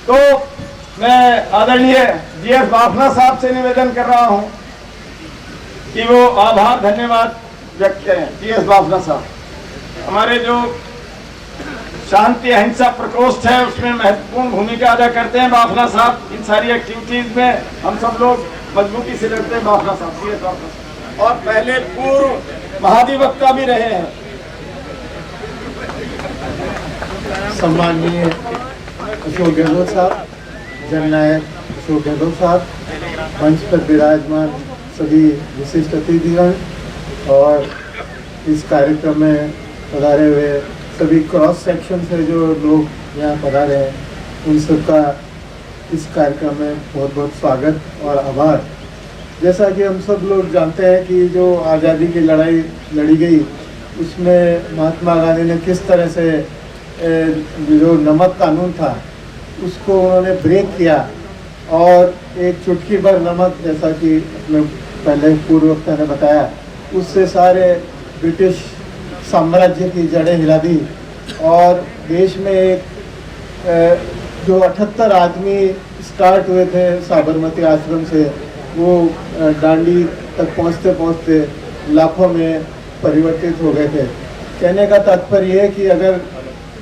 तो मैं आदरणीय GS बाफना साहब से निवेदन कर रहा हूँ कि वो आभार धन्यवाद व्यक्त करें। GS बाफना साहब हमारे जो शांति अहिंसा प्रकोष्ठ है उसमें महत्वपूर्ण भूमिका अदा करते हैं बाफना साहब। इन सारी एक्टिविटीज में हम सब लोग मजबूती से लड़ते हैं बाफना साहब, GS बाफना साहब, और पहले पूर्व महाधिवक्ता भी रहे हैं। सम्माननीय अशोक गहलोत साहब, जननायक अशोक गहलोत साहब, मंच पर विराजमान सभी विशिष्ट अतिथिगण और इस कार्यक्रम में पधारे हुए सभी क्रॉस सेक्शन से जो लोग यहाँ पधारे हैं, उन सबका इस कार्यक्रम में बहुत बहुत स्वागत और आभार। जैसा कि हम सब लोग जानते हैं कि जो आज़ादी की लड़ाई लड़ी गई उसमें महात्मा गांधी ने किस तरह से जो नमक कानून था उसको उन्होंने ब्रेक किया और एक चुटकी भर नमक, जैसा कि पहले पूर्व वक्ता ने बताया, उससे सारे ब्रिटिश साम्राज्य की जड़ें हिला दी और देश में एक जो 78 आदमी स्टार्ट हुए थे साबरमती आश्रम से, वो दांडी तक पहुंचते पहुंचते लाखों में परिवर्तित हो गए थे। कहने का तात्पर्य है कि अगर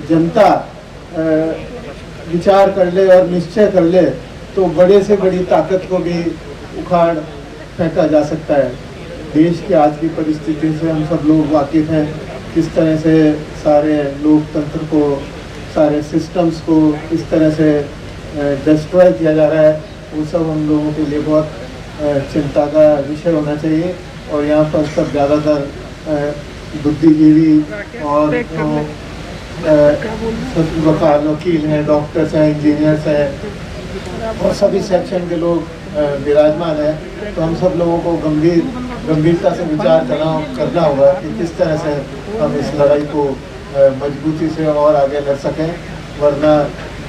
जनता विचार कर ले और निश्चय कर ले तो बड़े से बड़ी ताकत को भी उखाड़ फेंका जा सकता है। देश की आज की परिस्थिति से हम सब लोग वाकिफ़ हैं, किस तरह से सारे लोकतंत्र को, सारे सिस्टम्स को किस तरह से डिस्ट्रॉय किया जा रहा है। वो सब हम लोगों के लिए बहुत चिंता का विषय होना चाहिए। और यहाँ पर सब ज़्यादातर बुद्धिजीवी और वकील हैं, डॉक्टर्स हैं, इंजीनियर्स हैं और सभी सेक्शन के लोग विराजमान हैं। तो हम सब लोगों को गंभीरता से विचार करना होगा कि किस तरह से हम इस लड़ाई को मजबूती से और आगे लड़ सकें, वरना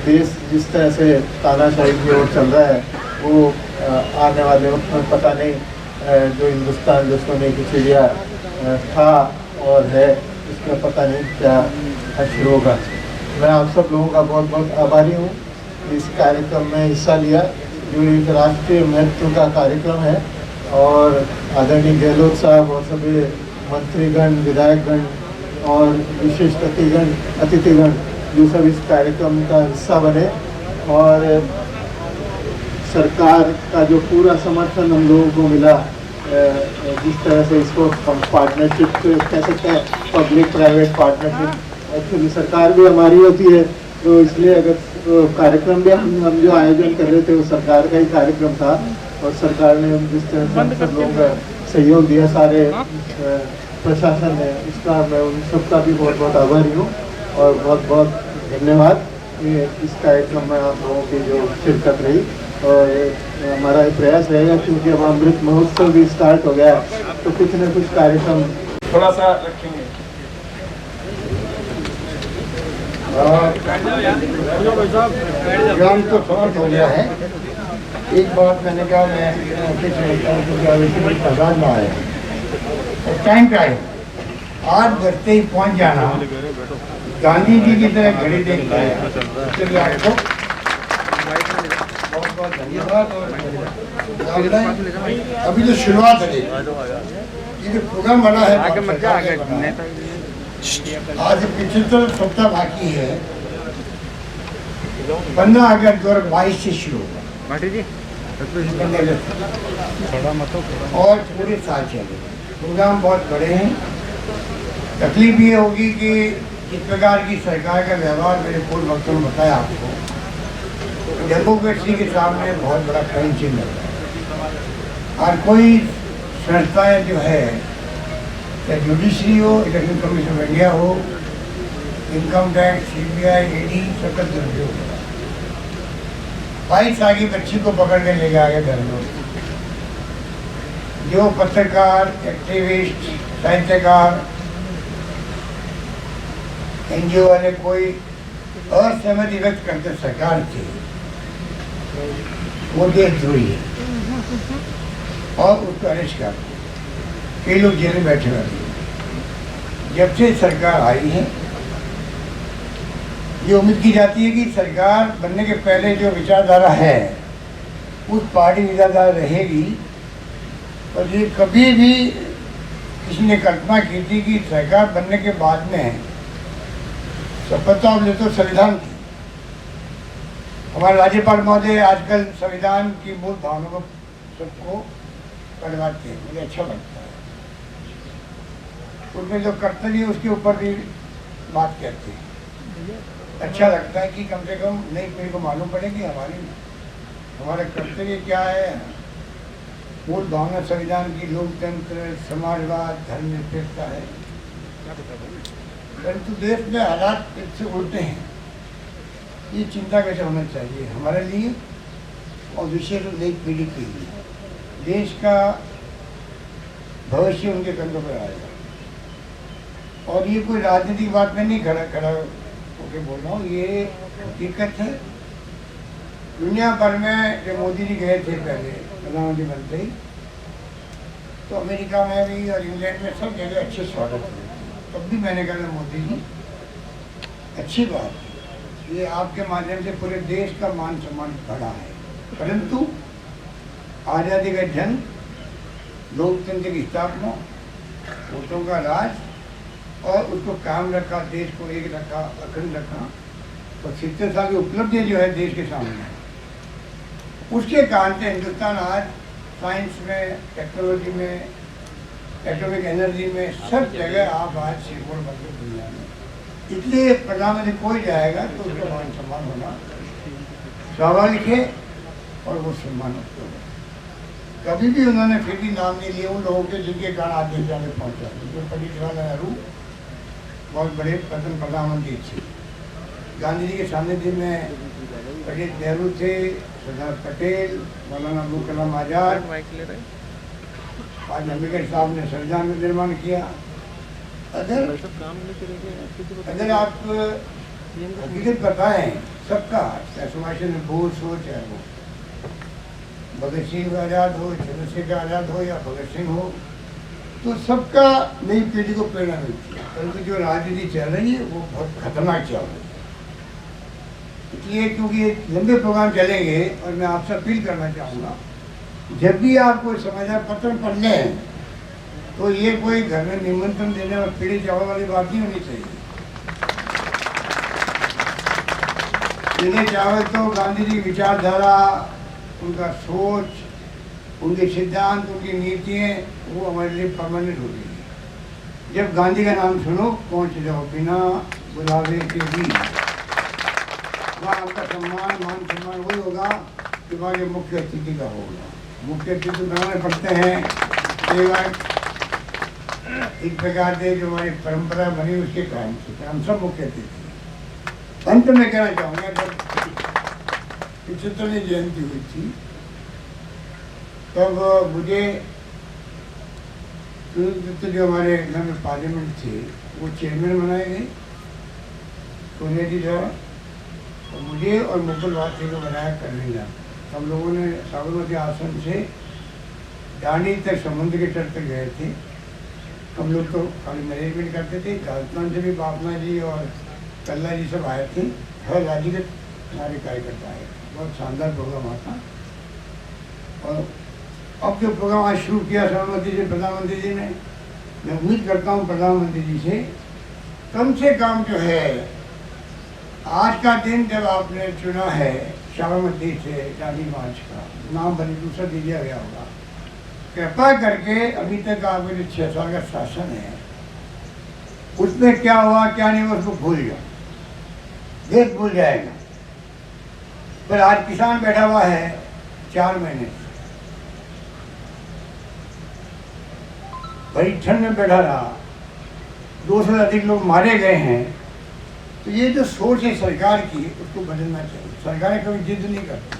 देश जिस तरह से तानाशाही की ओर चल रहा है वो आने वाले वक्त में पता नहीं जो हिंदुस्तान जो सोने की चिड़िया था और है इसका पता नहीं क्या शुरू होगा। मैं आप सब लोगों का बहुत बहुत आभारी हूँ। इस कार्यक्रम में हिस्सा लिया जो एक राष्ट्रीय महत्व का कार्यक्रम है और आदरणीय गहलोत साहब और सभी मंत्रीगण, विधायकगण और विशिष्ट अतिथिगण जो सब इस कार्यक्रम का हिस्सा बने और सरकार का जो पूरा समर्थन हम लोगों को मिला, जिस तरह से इसको हम पार्टनरशिप कह सकते हैं, पब्लिक प्राइवेट पार्टनरशिप। एक्चुअली सरकार भी हमारी होती है तो इसलिए अगर कार्यक्रम भी हम जो आयोजन कर रहे थे वो सरकार का ही कार्यक्रम था और सरकार ने जिस तरह से सब लोगों का सहयोग दिया, सारे प्रशासन ने, इसका मैं उन सबका भी बहुत बहुत आभारी हूँ और बहुत बहुत धन्यवाद। ये इस कार्यक्रम में आप लोगों की जो शिरकत रही और हमारा ये प्रयास रहेगा क्योंकि अब अमृत महोत्सव भी स्टार्ट हो गया है तो कुछ न कुछ कार्यक्रम थोड़ा सा रखेंगे। ग्राम तो समाप्त हो गया है। एक बात मैंने कहा मैं प्रसाद में आया टाइम पे आए 8 बजते ही पहुंच जाना, गांधी जी की तरह घड़ी देख पाया। चलिए आपको बहुत बहुत धन्यवाद। और अभी जो शुरुआत है ये जो प्रोग्राम बना है आज 75 सप्ताह बाकी है। 15 अगस्त 2022 से शुरू होगा और पूरे साल चलेगा। प्रोग्राम बहुत बड़े हैं। तकलीफ ये होगी कि इस प्रकार की सरकार का व्यवहार मेरे पूर्व वक्तों में बताया आपको, डेमोक्रेसी के सामने बहुत बड़ा क्राइम चिन्ह है। और कोई संस्थाएं जो है, चाहे जुडिशरी हो, इलेक्शन कमीशन ऑफ इंडिया हो, इनकम टैक्स, CBI, ED, सबका दुरुपयोग हो। 22 साल की बच्ची को पकड़ के ले गया घर में। जो पत्रकार, एक्टिविस्ट, साहित्यकार, NGO वाले कोई असहमति व्यक्त करते सरकार से, वो देशद्रोही है और उसको अरेस्ट कर कई लोग जेल में बैठे हुए। जब से सरकार आई है ये उम्मीद की जाती है कि सरकार बनने के पहले जो विचारधारा है उस पार्टी विचारधारा रहेगी। और ये कभी भी किसी ने कल्पना की थी कि सरकार बनने के बाद में शपथ ले तो संविधान की। हमारे राज्यपाल महोदय आजकल संविधान की मूल भावनाओं को सबको पढ़वाते हैं, मुझे अच्छा लगता है। उनमें जो कर्तव्य उसके ऊपर भी बात करते हैं। अच्छा लगता है कि कम से कम नई पीढ़ी को मालूम पड़ेगी हमारा कर्तव्य क्या है। मूल भावना संविधान की लोकतंत्र, समाजवाद, धर्मनिरपेक्षता है। परंतु देश में हालात इससे उल्टे हैं। ये चिंता कैसे होना चाहिए हमारे लिए और विशेष रूप नई पीढ़ी के लिए। देश का भविष्य उनके कंधों पर आएगा। और ये कोई राजनीतिक बात में नहीं खड़ा होकर बोल रहा हूँ, ये हकीकत है। दुनिया भर में जब मोदी जी गए थे पहले प्रधानमंत्री बनते ही, तो अमेरिका में भी और इंग्लैंड में सब जगह अच्छे स्वागत हुए। तब भी मैंने कहा मोदी जी अच्छी बात है, ये आपके माध्यम से पूरे देश का मान सम्मान बढ़ा है। परंतु आज़ादी का जंग, लोकतंत्र की स्थापना, वोटों का राज और उसको कायम रखा, देश को एक रखा, अखंड रखा, और 70 साल की उपलब्धि जो है देश के सामने, उसके कारण से हिंदुस्तान आज साइंस में, टेक्नोलॉजी में, एटॉमिक एनर्जी में, सब जगह आप आज सिरकोड़ बनते दुनिया में। इसलिए प्रधानमंत्री कोई जाएगा तो उसका मान सम्मान होना स्वाभाविक है और वो सम्मान होगा। कभी भी उन्होंने फिर भी नाम नहीं लिया उन लोगों के जिनके कारण आज देश में पहुँचा। जो पंडित जवाहरलाल नेहरू बहुत बड़े प्रथम प्रधानमंत्री थे। गांधी जी के सानिध्य में पंडित नेहरू थे, सरदार पटेल, मौलाना अबुल कलाम आजाद, आज अम्बेडकर साहब ने संविधान का निर्माण किया। अगर आप हकीकत बताएं सबका, चाहे सुभाष चंद्र बोस हो, चाहे वो भगत सिंह आज़ाद हो, चंद्रशेखर आज़ाद हो या भगत सिंह हो, तो सबका नई पीढ़ी को प्रेरणा मिलती है। परंतु जो राजनीति चल रही है वो बहुत खतरनाक चल रही है। इसलिए क्योंकि ये लंबे प्रोग्राम चलेंगे और मैं आपसे अपील करना चाहूँगा, जब भी आप कोई समाचार पत्र पढ़ लें तो ये कोई घर में निमंत्रण देने और पीढ़ी चावल वाली बात नहीं होनी चाहिए। पीढ़ी चावल तो गांधी जी की विचारधारा, उनका सोच, उनके सिद्धांत, उनकी नीतियाँ वो हमारे लिए परमानेंट होती है। जब गांधी का नाम सुनो पहुँच जाओ बिना बुलावे के भी, वहाँ आपका सम्मान, मान सम्मान वही होगा कि वहाँ के मुख्य अतिथि का होगा। मुख्य अतिथि बनाने पड़ते हैं एक प्रकार से जो हमारी परंपरा बनी उसके कारण से हम सब मुख्य अतिथि। अंत में कहना चाहूँगा, जब 75वीं जयंती हुई थी तब मुझे जो हमारे घर में पार्लियामेंट थे वो चेयरमैन बनाए गए सोनिया जी द्वारा, और मुझे और मुकुल वासी को बनाया कन्वीनर। हम लोगों ने साबरमती आश्रम से दांडी तक समुद्र के तट तक गए थे। हम लोग तो खाली मैनेजमेंट करते थे। राजस्थान से भी बापना जी और कल्ला जी सब आए थे। हर राज्य के हमारे कार्यकर्ता आए। बहुत शानदार प्रोग्राम आता। और अब जो प्रोग्राम आज शुरू किया साबरमती जी प्रधानमंत्री जी ने, मैं उम्मीद करता हूँ प्रधानमंत्री जी से कम जो है आज का दिन जब आपने चुना है साबरमती से दांडी मार्च का नाम बनी दूसरा दिया गया होगा, कृपा करके अभी तक आपके जो 6 साल का शासन है उसमें क्या हुआ क्या नहीं हुआ उसको भूल जाओ, देश भूल जाएगा। पर आज किसान बैठा हुआ है 4 महीने बड़ी ठंड में बैठा रहा, 200 से अधिक लोग मारे गए हैं। तो ये जो सोच है सरकार की उसको बदलना चाहिए। सरकारें कभी जिद नहीं करती,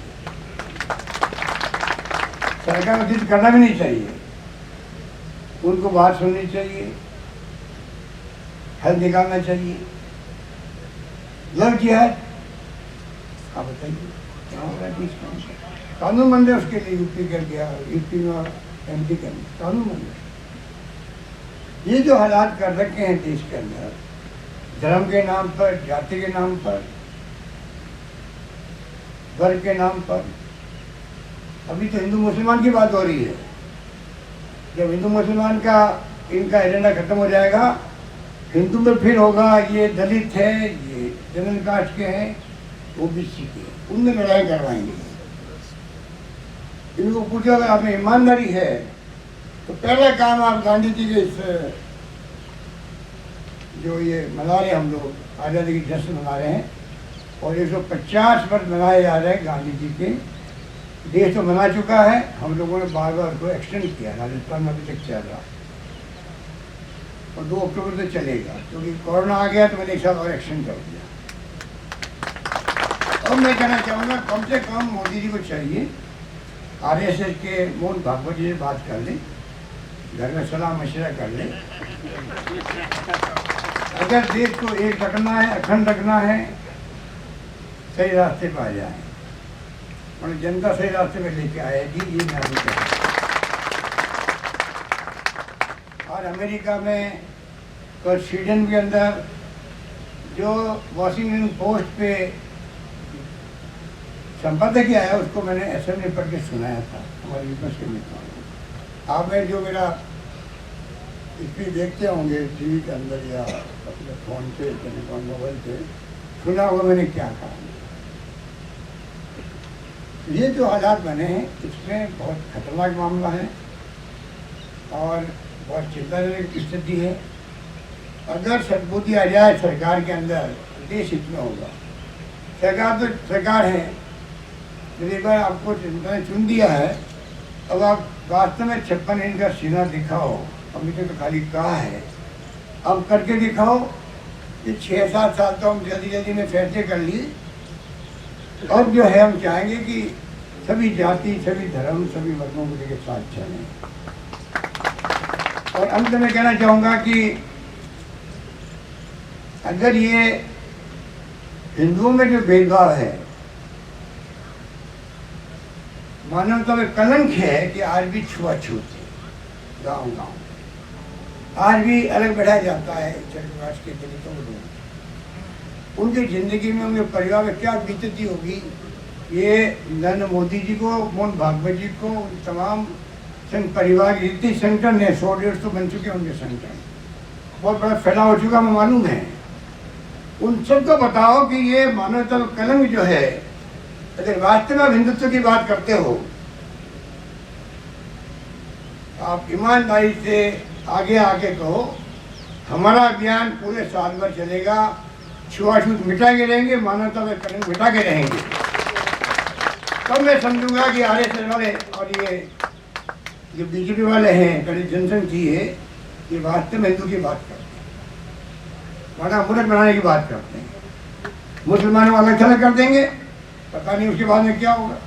सरकार को जिद करना भी नहीं चाहिए, उनको बात सुननी चाहिए, हल निकालना चाहिए। लव जिहाद आप बताइए क्या हो रहा है? कानून बन रहे उसके लिए यूपी कर गया, यूपी में और एमपी कर कानून बन रहे। ये जो हालात कर रखे हैं देश के अंदर, धर्म के नाम पर, जाति के नाम पर, वर्ग के नाम पर, अभी तो हिंदू मुसलमान की बात हो रही है। जब हिंदू मुसलमान का इनका एजेंडा खत्म हो जाएगा, हिंदू में फिर होगा ये दलित है, ये जनरल कास्ट के हैं, ओबीसी के, उनमें लड़ाई करवाएंगे। इनको पूछो अगर आप में ईमानदारी है तो पहला काम आप गांधी जी के इस जो ये मना रहे हम लोग आज़ादी की जश्न मना रहे हैं और 150 वर्ष मनाए जा रहे हैं गांधी जी के। देश तो मना चुका है, हम लोगों ने बार बार उसको एक्सटेंड किया, राजस्थान में अभी तक चल रहा और 2 अक्टूबर से चलेगा, क्योंकि कोरोना आ गया तो मैंने 1 साल और एक्सटेंड कर दिया। अब मैं कहना चाहूँगा कम से कम मोदी जी को चाहिए आरएसएस के मोहन भागवत जी से बात कर लें, घर में सलाह मशवरा कर लें। अगर देश को एक रखना है, अखंड रखना है, सही रास्ते पर आ जाए और जनता सही रास्ते में लेके आएगी, ये मैं आपको कहता हूँ। और अमेरिका में और स्वीडन के अंदर जो वॉशिंगटन पोस्ट पे संपादक आया उसको मैंने असेंबली पढ़ के सुनाया था हमारे विपक्ष के नेताओं। आप में जो मेरा स्पीच देखते होंगे टीवी के अंदर या अपने फ़ोन पे, टेलीफोन, मोबाइल पे, सुना होगा मैंने क्या कहा। ये जो हालात बने हैं इसमें बहुत खतरनाक मामला है और बहुत चिंताजनक स्थिति है। अगर सद्बुद्धि आ जाए सरकार के अंदर, देश हित में होगा। सरकार तो सरकार है, जब एक बार आपको जनता ने चुन दिया है, अब आप वास्तव में 56 इंच का सीना दिखाओ। अभी तो खाली कहा है, अब करके दिखाओ। ये 6-7 साल तो हम जल्दी जल्दी में फैसले कर लिए। अब जो है हम चाहेंगे कि सभी जाति, सभी धर्म, सभी वर्गों को लेकर साथ चलें। और अंत में कहना चाहूँगा कि अगर ये हिंदुओं में जो भेदभाव है, मानवता में कलंक है कि आज भी छुआछूत है गाँव-गाँव, आज भी अलग बढ़ाया जाता है चक्रवास के दलितों को। उनकी जिंदगी में, उनके परिवार में क्या बीतती होगी, ये नरेंद्र मोदी जी को, मोहन भागवत जी को, तमाम संघ परिवार की जितनी संगठन है, 100-150 बन चुके हैं उनके संगठन, बहुत बड़ा फैलाव हो चुका, हमें मालूम है। उन सबको बताओ कि ये मानवता का कलंक जो है, अगर वास्तव में हिंदुत्व की बात करते हो, आप ईमानदारी से आगे आके कहो हमारा अभियान पूरे साल भर चलेगा, छुआछूत मिटा के रहेंगे, मानवता में कलंक मिटा के रहेंगे। तब मैं समझूंगा कि आरएसएस वाले और ये जो बीजेपी वाले हैं, कड़ी जनसंघ है, ये वास्तव में हिंदू की बात करते हैं, बड़ा मुल्क बनाने की बात करते हैं। मुसलमानों अलग थलग कर देंगे, पता नहीं उसके बाद में क्या होगा।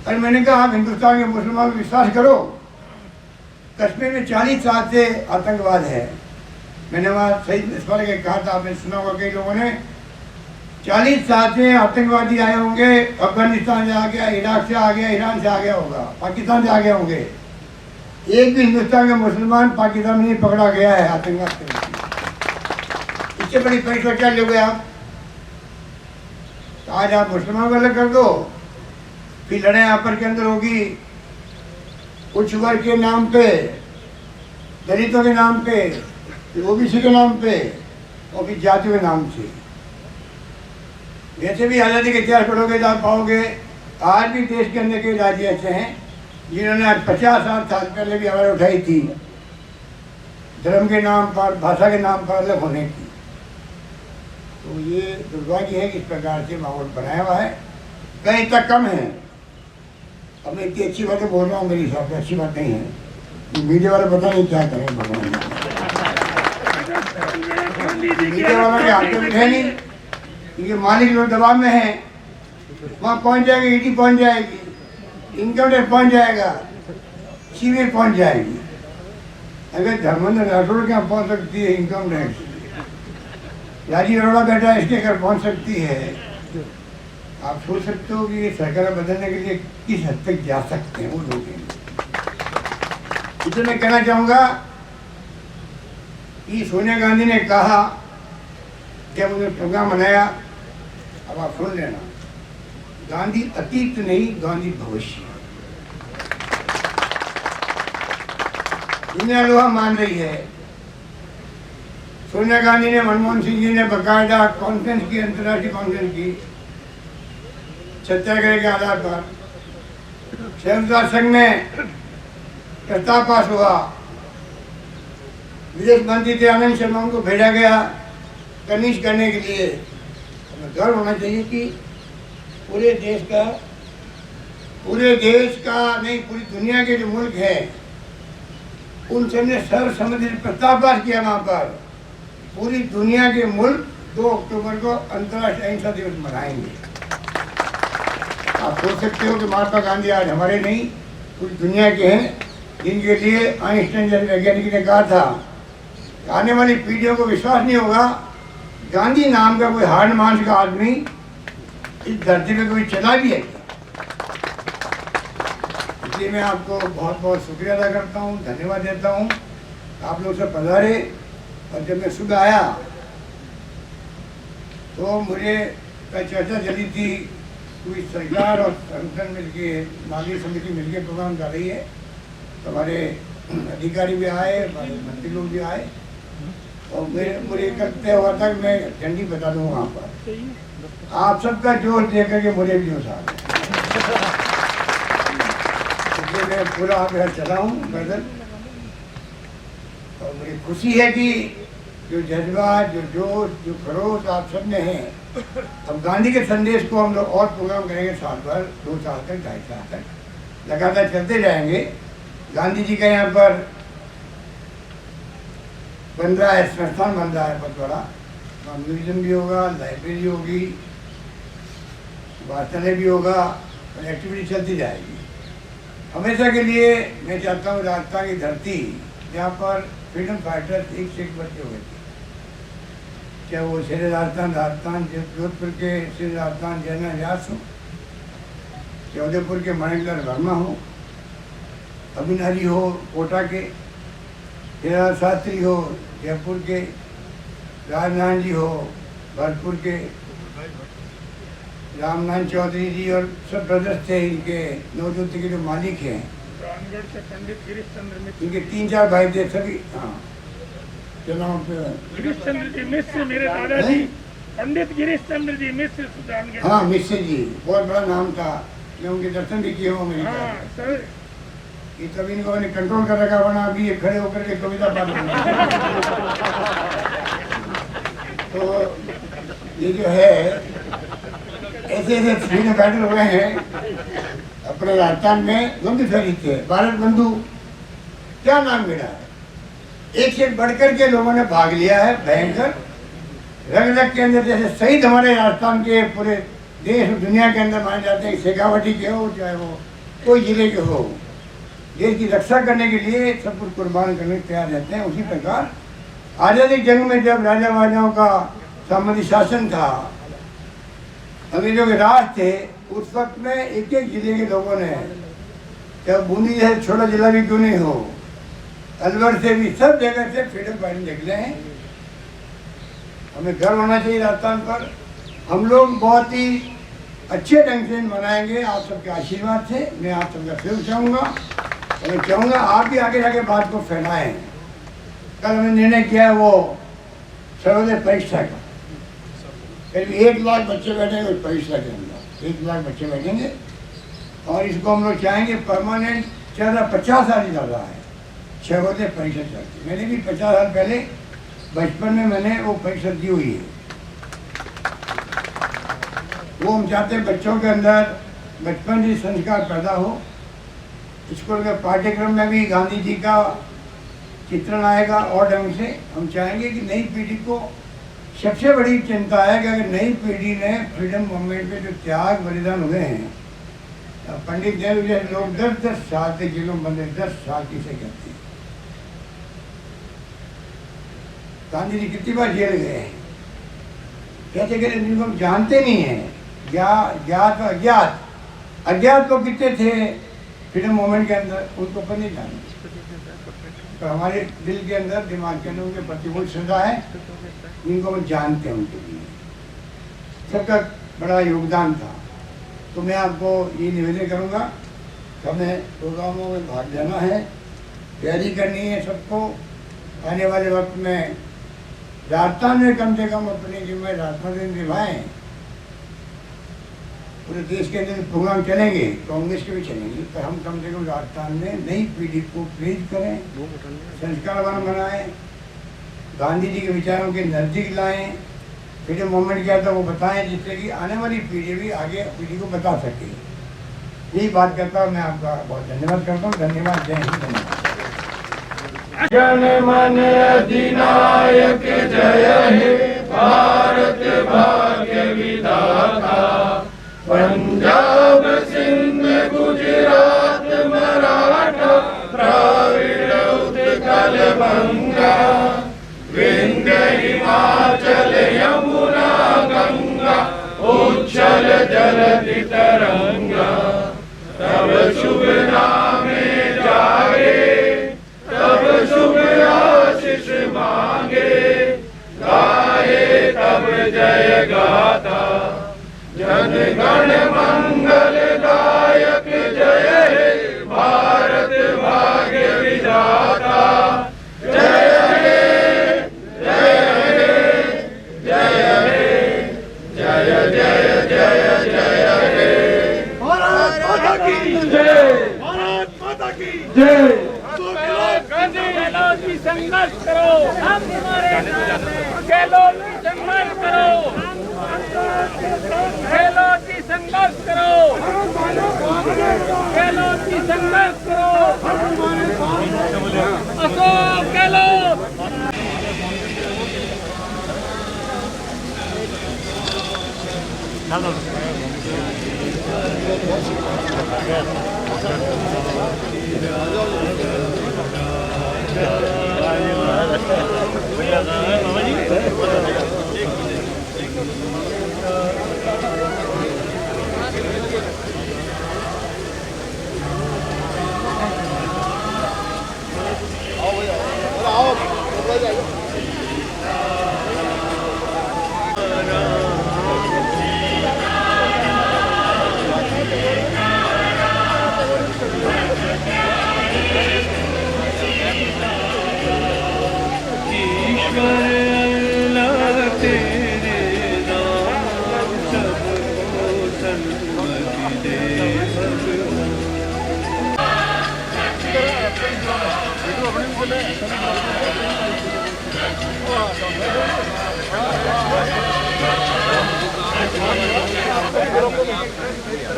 अरे मैंने कहा आप हिंदुस्तान के मुसलमानों पर विश्वास करो। कश्मीर में 40 साल से आतंकवाद है। मैंने वहाँ सही इस बारे में कहा था, आपने सुना होगा कई लोगों ने, 40 साल से आतंकवादी आए होंगे, अफगानिस्तान से आ गया, इराक से आ गया, ईरान से आ गया होगा, पाकिस्तान से आ गए होंगे। एक भी हिंदुस्तान का मुसलमान पाकिस्तान में नहीं पकड़ा गया है आतंकवाद के। इससे बड़ी परीक्षा क्या लोगे आप? तो आज आप मुसलमान वाले कर दो, फिर लड़ाई आपस के अंदर होगी, उच्च वर्ग के नाम पे, दलितों के नाम पे, ओबीसी के नाम पे, और फिर जाति के नाम से। वैसे भी आज़ादी का इतिहास पढ़ोगे तो आप पाओगे आज भी देश के अंदर कई राज्य ऐसे हैं जिन्होंने आज 50-60 साल पहले भी आवाज़ उठाई थी धर्म के नाम पर, भाषा के नाम पर अलग होने की। तो ये दुर्भाग्य है कि इस प्रकार से माहौल बनाया हुआ है, कहीं तक कम है। अब मैं इतनी अच्छी बातें बोल रहा हूँ, मेरी हिसाब से अच्छी बात नहीं है। मीडिया वाले पता नहीं क्या करें, भगवान मीडिया वालों के हाथ में है नहीं, क्योंकि मालिक लोग दबाव में हैं। वहाँ पहुँच जाएगी, ईडी पहुँच जाएगी, इनकम टैक्स पहुँच जाएगा, सीबीआई पहुँच जाएगी। अगर धर्मेंद्र राठौड़ के यहाँ पहुँच सकती है इनकम टैक्स, राजीव अरोड़ा बेटा इसके घर पहुँच सकती है, आप सोच सकते हो कि ये सरकार बदलने के लिए किस हद तक जा सकते हैं वो लोग। इसलिए मैं कहना चाहूँगा कि सोनिया गांधी ने कहा, जब उन्होंने प्रोग्राम बनाया, अब आप सुन लेना, गांधी अतीत नहीं, गांधी भविष्य। दुनिया लोहा मान रही है। सोनिया गांधी ने, मनमोहन सिंह जी ने बाकायदा कॉन्फ्रेंस की, अंतर्राष्ट्रीय कॉन्फ्रेंस की, सत्याग्रह के आधार पर। संयुक्त राष्ट्र संघ में प्रस्ताव पास हुआ, विदेश मंत्री थे आनंद शर्मा, उनको भेजा गया कनिष्ठ करने के लिए। हमें गर्व होना चाहिए कि पूरे देश का नहीं, पूरी दुनिया के जो मुल्क हैं उन सब ने सर्वसम्मति प्रस्ताव पास किया। वहाँ पर पूरी दुनिया के मुल्क 2 अक्टूबर को अंतर्राष्ट्रीय अहिंसा दिवस मनाएंगे। आप सोच सकते हो कि महात्मा गांधी आज हमारे नहीं, पूरी दुनिया के हैं, जिनके लिए आइंस्टाइन जैसे वैज्ञानिक ने कहा था आने वाली पीढ़ियों को विश्वास नहीं होगा गांधी नाम का कोई हार्ड मांस का आदमी इस धरती पे कोई चला भी है। इसलिए मैं आपको बहुत बहुत शुक्रिया अदा करता हूँ, धन्यवाद देता हूँ, आप लोग सब पधारे। और जब मैं सुबह आया तो मुझे चर्चा चली थी, पूरी सरकार और संगठन मिलके, नागरिक समिति मिलके प्रोग्राम कर रही है। तो हमारे अधिकारी भी आए, हमारे मंत्री लोग भी आए, और मुझे करते हुआ था कि मैं झंडी बता दूँ वहाँ पर। आप सबका जोश देख करके मुझे भी जोश आ गया, इसलिए मैं पूरा आगे चला हूँ पैदल। और मुझे खुशी है कि जो जज्बा, जो जोश, जो खरोश आप सब में है। अब गांधी के संदेश को हम लोग और प्रोग्राम करेंगे साल भर, 2 साल तक, 2.5 साल तक लगातार चलते जाएंगे। गांधी जी का यहाँ पर बन रहा है, संस्थान बन रहा है बहुत बड़ा, म्यूजियम भी होगा, लाइब्रेरी होगी, वाचनालय भी होगा और एक्टिविटी चलती जाएगी। हमेशा के लिए मैं चाहता हूँ राजस्थान की धरती जहाँ पर फ्रीडम फाइटर्स एक से एक बच्चे हुए थे, चाहे वो शेर राजस्थान जोधपुर के शेर राजस्थान जैना व्यास हो, चाहे उदयपुर के मणिलाल वर्मा हो, अभिनरी हो कोटा के, हीरा शास्त्री हो जयपुर के, राजनारायण जी हो भरतपुर के, रामनारायण चौधरी जी और सब ब्रदर्स थे इनके, नवज्योति के जो मालिक हैं, पंडित गिरीश चंद्र मिश्र, इनके 3-4 भाई थे सभी। हाँ, गिरीश चंद्र जी मिश्र मेरे दादाजी, पंडित गिरीश चंद्र जी मिश्र। हाँ मिश्र जी, बहुत बड़ा नाम था, मैं उनके दर्शन भी किए हूँ मेरे। ये तभी इनको मैंने कंट्रोल कर रखा, वरना अभी ये खड़े होकर के कविता पढ़ रहे हैं। तो ये जो है ऐसे ऐसे फ्रीडम फाइटर हुए हैं अपने राजस्थान में, लंबी फैली थे। भारत बंधु क्या नाम मिला है, एक से बढ़कर के लोगों ने भाग लिया है, भयंकर रग रग के अंदर। जैसे शहीद हमारे राजस्थान के पूरे देश और दुनिया के अंदर माने जाते हैं, शेखावटी के हो चाहे वो कोई जिले के हो, देश की रक्षा करने के लिए सब कुछ कुर्बान करने को तैयार रहते हैं। उसी प्रकार आज़ादी जंग में जब राजा महाराजाओं का सामंती शासन था, अंग्रेजों के राज थे, उस वक्त में एक एक जिले के लोगों ने, चाहे बूंदी जैसे छोटा जिला भी क्यों नहीं हो, अलवर से भी, सब जगह से फ्रीडम फाइटर निकले हैं। हमें गर्व होना चाहिए राजस्थान पर। हम लोग बहुत ही अच्छे ढंग से मनाएंगे आप सबके आशीर्वाद से। मैं आप सबका सहयोग चाहूँगा और मैं चाहूँगा आप भी आगे जाके बात को फैलाएं। कल हमने निर्णय किया है वो सर्वोदय परीक्षा का, करीब 1 लाख बच्चे बैठेंगे उस परीक्षा के अंदर, 1 लाख बच्चे बैठेंगे और इसको हम लोग चाहेंगे परमानेंट। 50 साल ही चल रहा है सर्वोदय परीक्षा चलती। मैंने भी 50 साल पहले बचपन में मैंने वो परीक्षा दी हुई है। वो हम चाहते हैं बच्चों के अंदर बचपन से संस्कार पैदा हो। स्कूल के पाठ्यक्रम में भी गांधी जी का चित्रण आएगा और ढंग से। हम चाहेंगे कि नई पीढ़ी को, सबसे बड़ी चिंता है कि अगर नई पीढ़ी ने फ्रीडम मूवमेंट में जो त्याग बलिदान हुए हैं, पंडित नेहरू जैसे लोग 10-10 साल से जेलों बंद, 10 साल किसे कहते हैं। गांधी जी कितनी बार जेल गए हैं, कहते कहते जिनको हम जानते नहीं हैं, ज्ञात अज्ञात, अज्ञात लोग कितने थे फ्रीडम मूवमेंट के अंदर, उनको पर नहीं जानते। तो हमारे दिल के अंदर, दिमाग के अंदर उनके प्रति वो श्रद्धा है, जिनको हम जानते हैं, उनके लिए सबका बड़ा योगदान था। तो मैं आपको ये निवेदन करूँगा कि हमें प्रोग्रामों में भाग लेना है, तैयारी करनी है सबको। आने वाले वक्त में राजस्थान में कम से कम अपनी जिम्मेदारी राजस्थान निभाएं। पूरे देश के अंदर प्रोग्राम चलेंगे, कांग्रेस के भी चलेंगे, पर हम कम से कम राजस्थान में नई पीढ़ी को प्रेरित करें, संस्कारवान बनाएं, गांधी जी के विचारों के नज़दीक लाएं, फ्रीडम मूवमेंट क्या था वो बताएं, जिससे कि आने वाली पीढ़ी भी आगे पीढ़ी को बता सके। यही बात करता हूँ। मैं आपका बहुत धन्यवाद करता हूँ। धन्यवाद। जय हिंद। धन्यवाद। जन मन अधिनायक जय हे भारत भाग्य विधाता। पंजाब सिंध गुजरात मराठा द्राविड़ उत्कल बंगा। विंध्य हिमाचल यमुना गंगा उच्छल जलधि तरंगा। तब शुभ नामे जागे, तब शुभ आशीष मांगे। गाए तब जय गाथा, जन गण मंगल दायक जय हे भारत भाग्य विधाता। जय हे जय जय। गहलोत जी संघर्ष करो, हम तुम्हारे साथ हैं। गहलोत जी संघर्ष करो, गहलोत जी संघर्ष करो, गहलोत जी संघर्ष करो, अशोक गहलोत।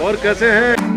और कैसे हैं?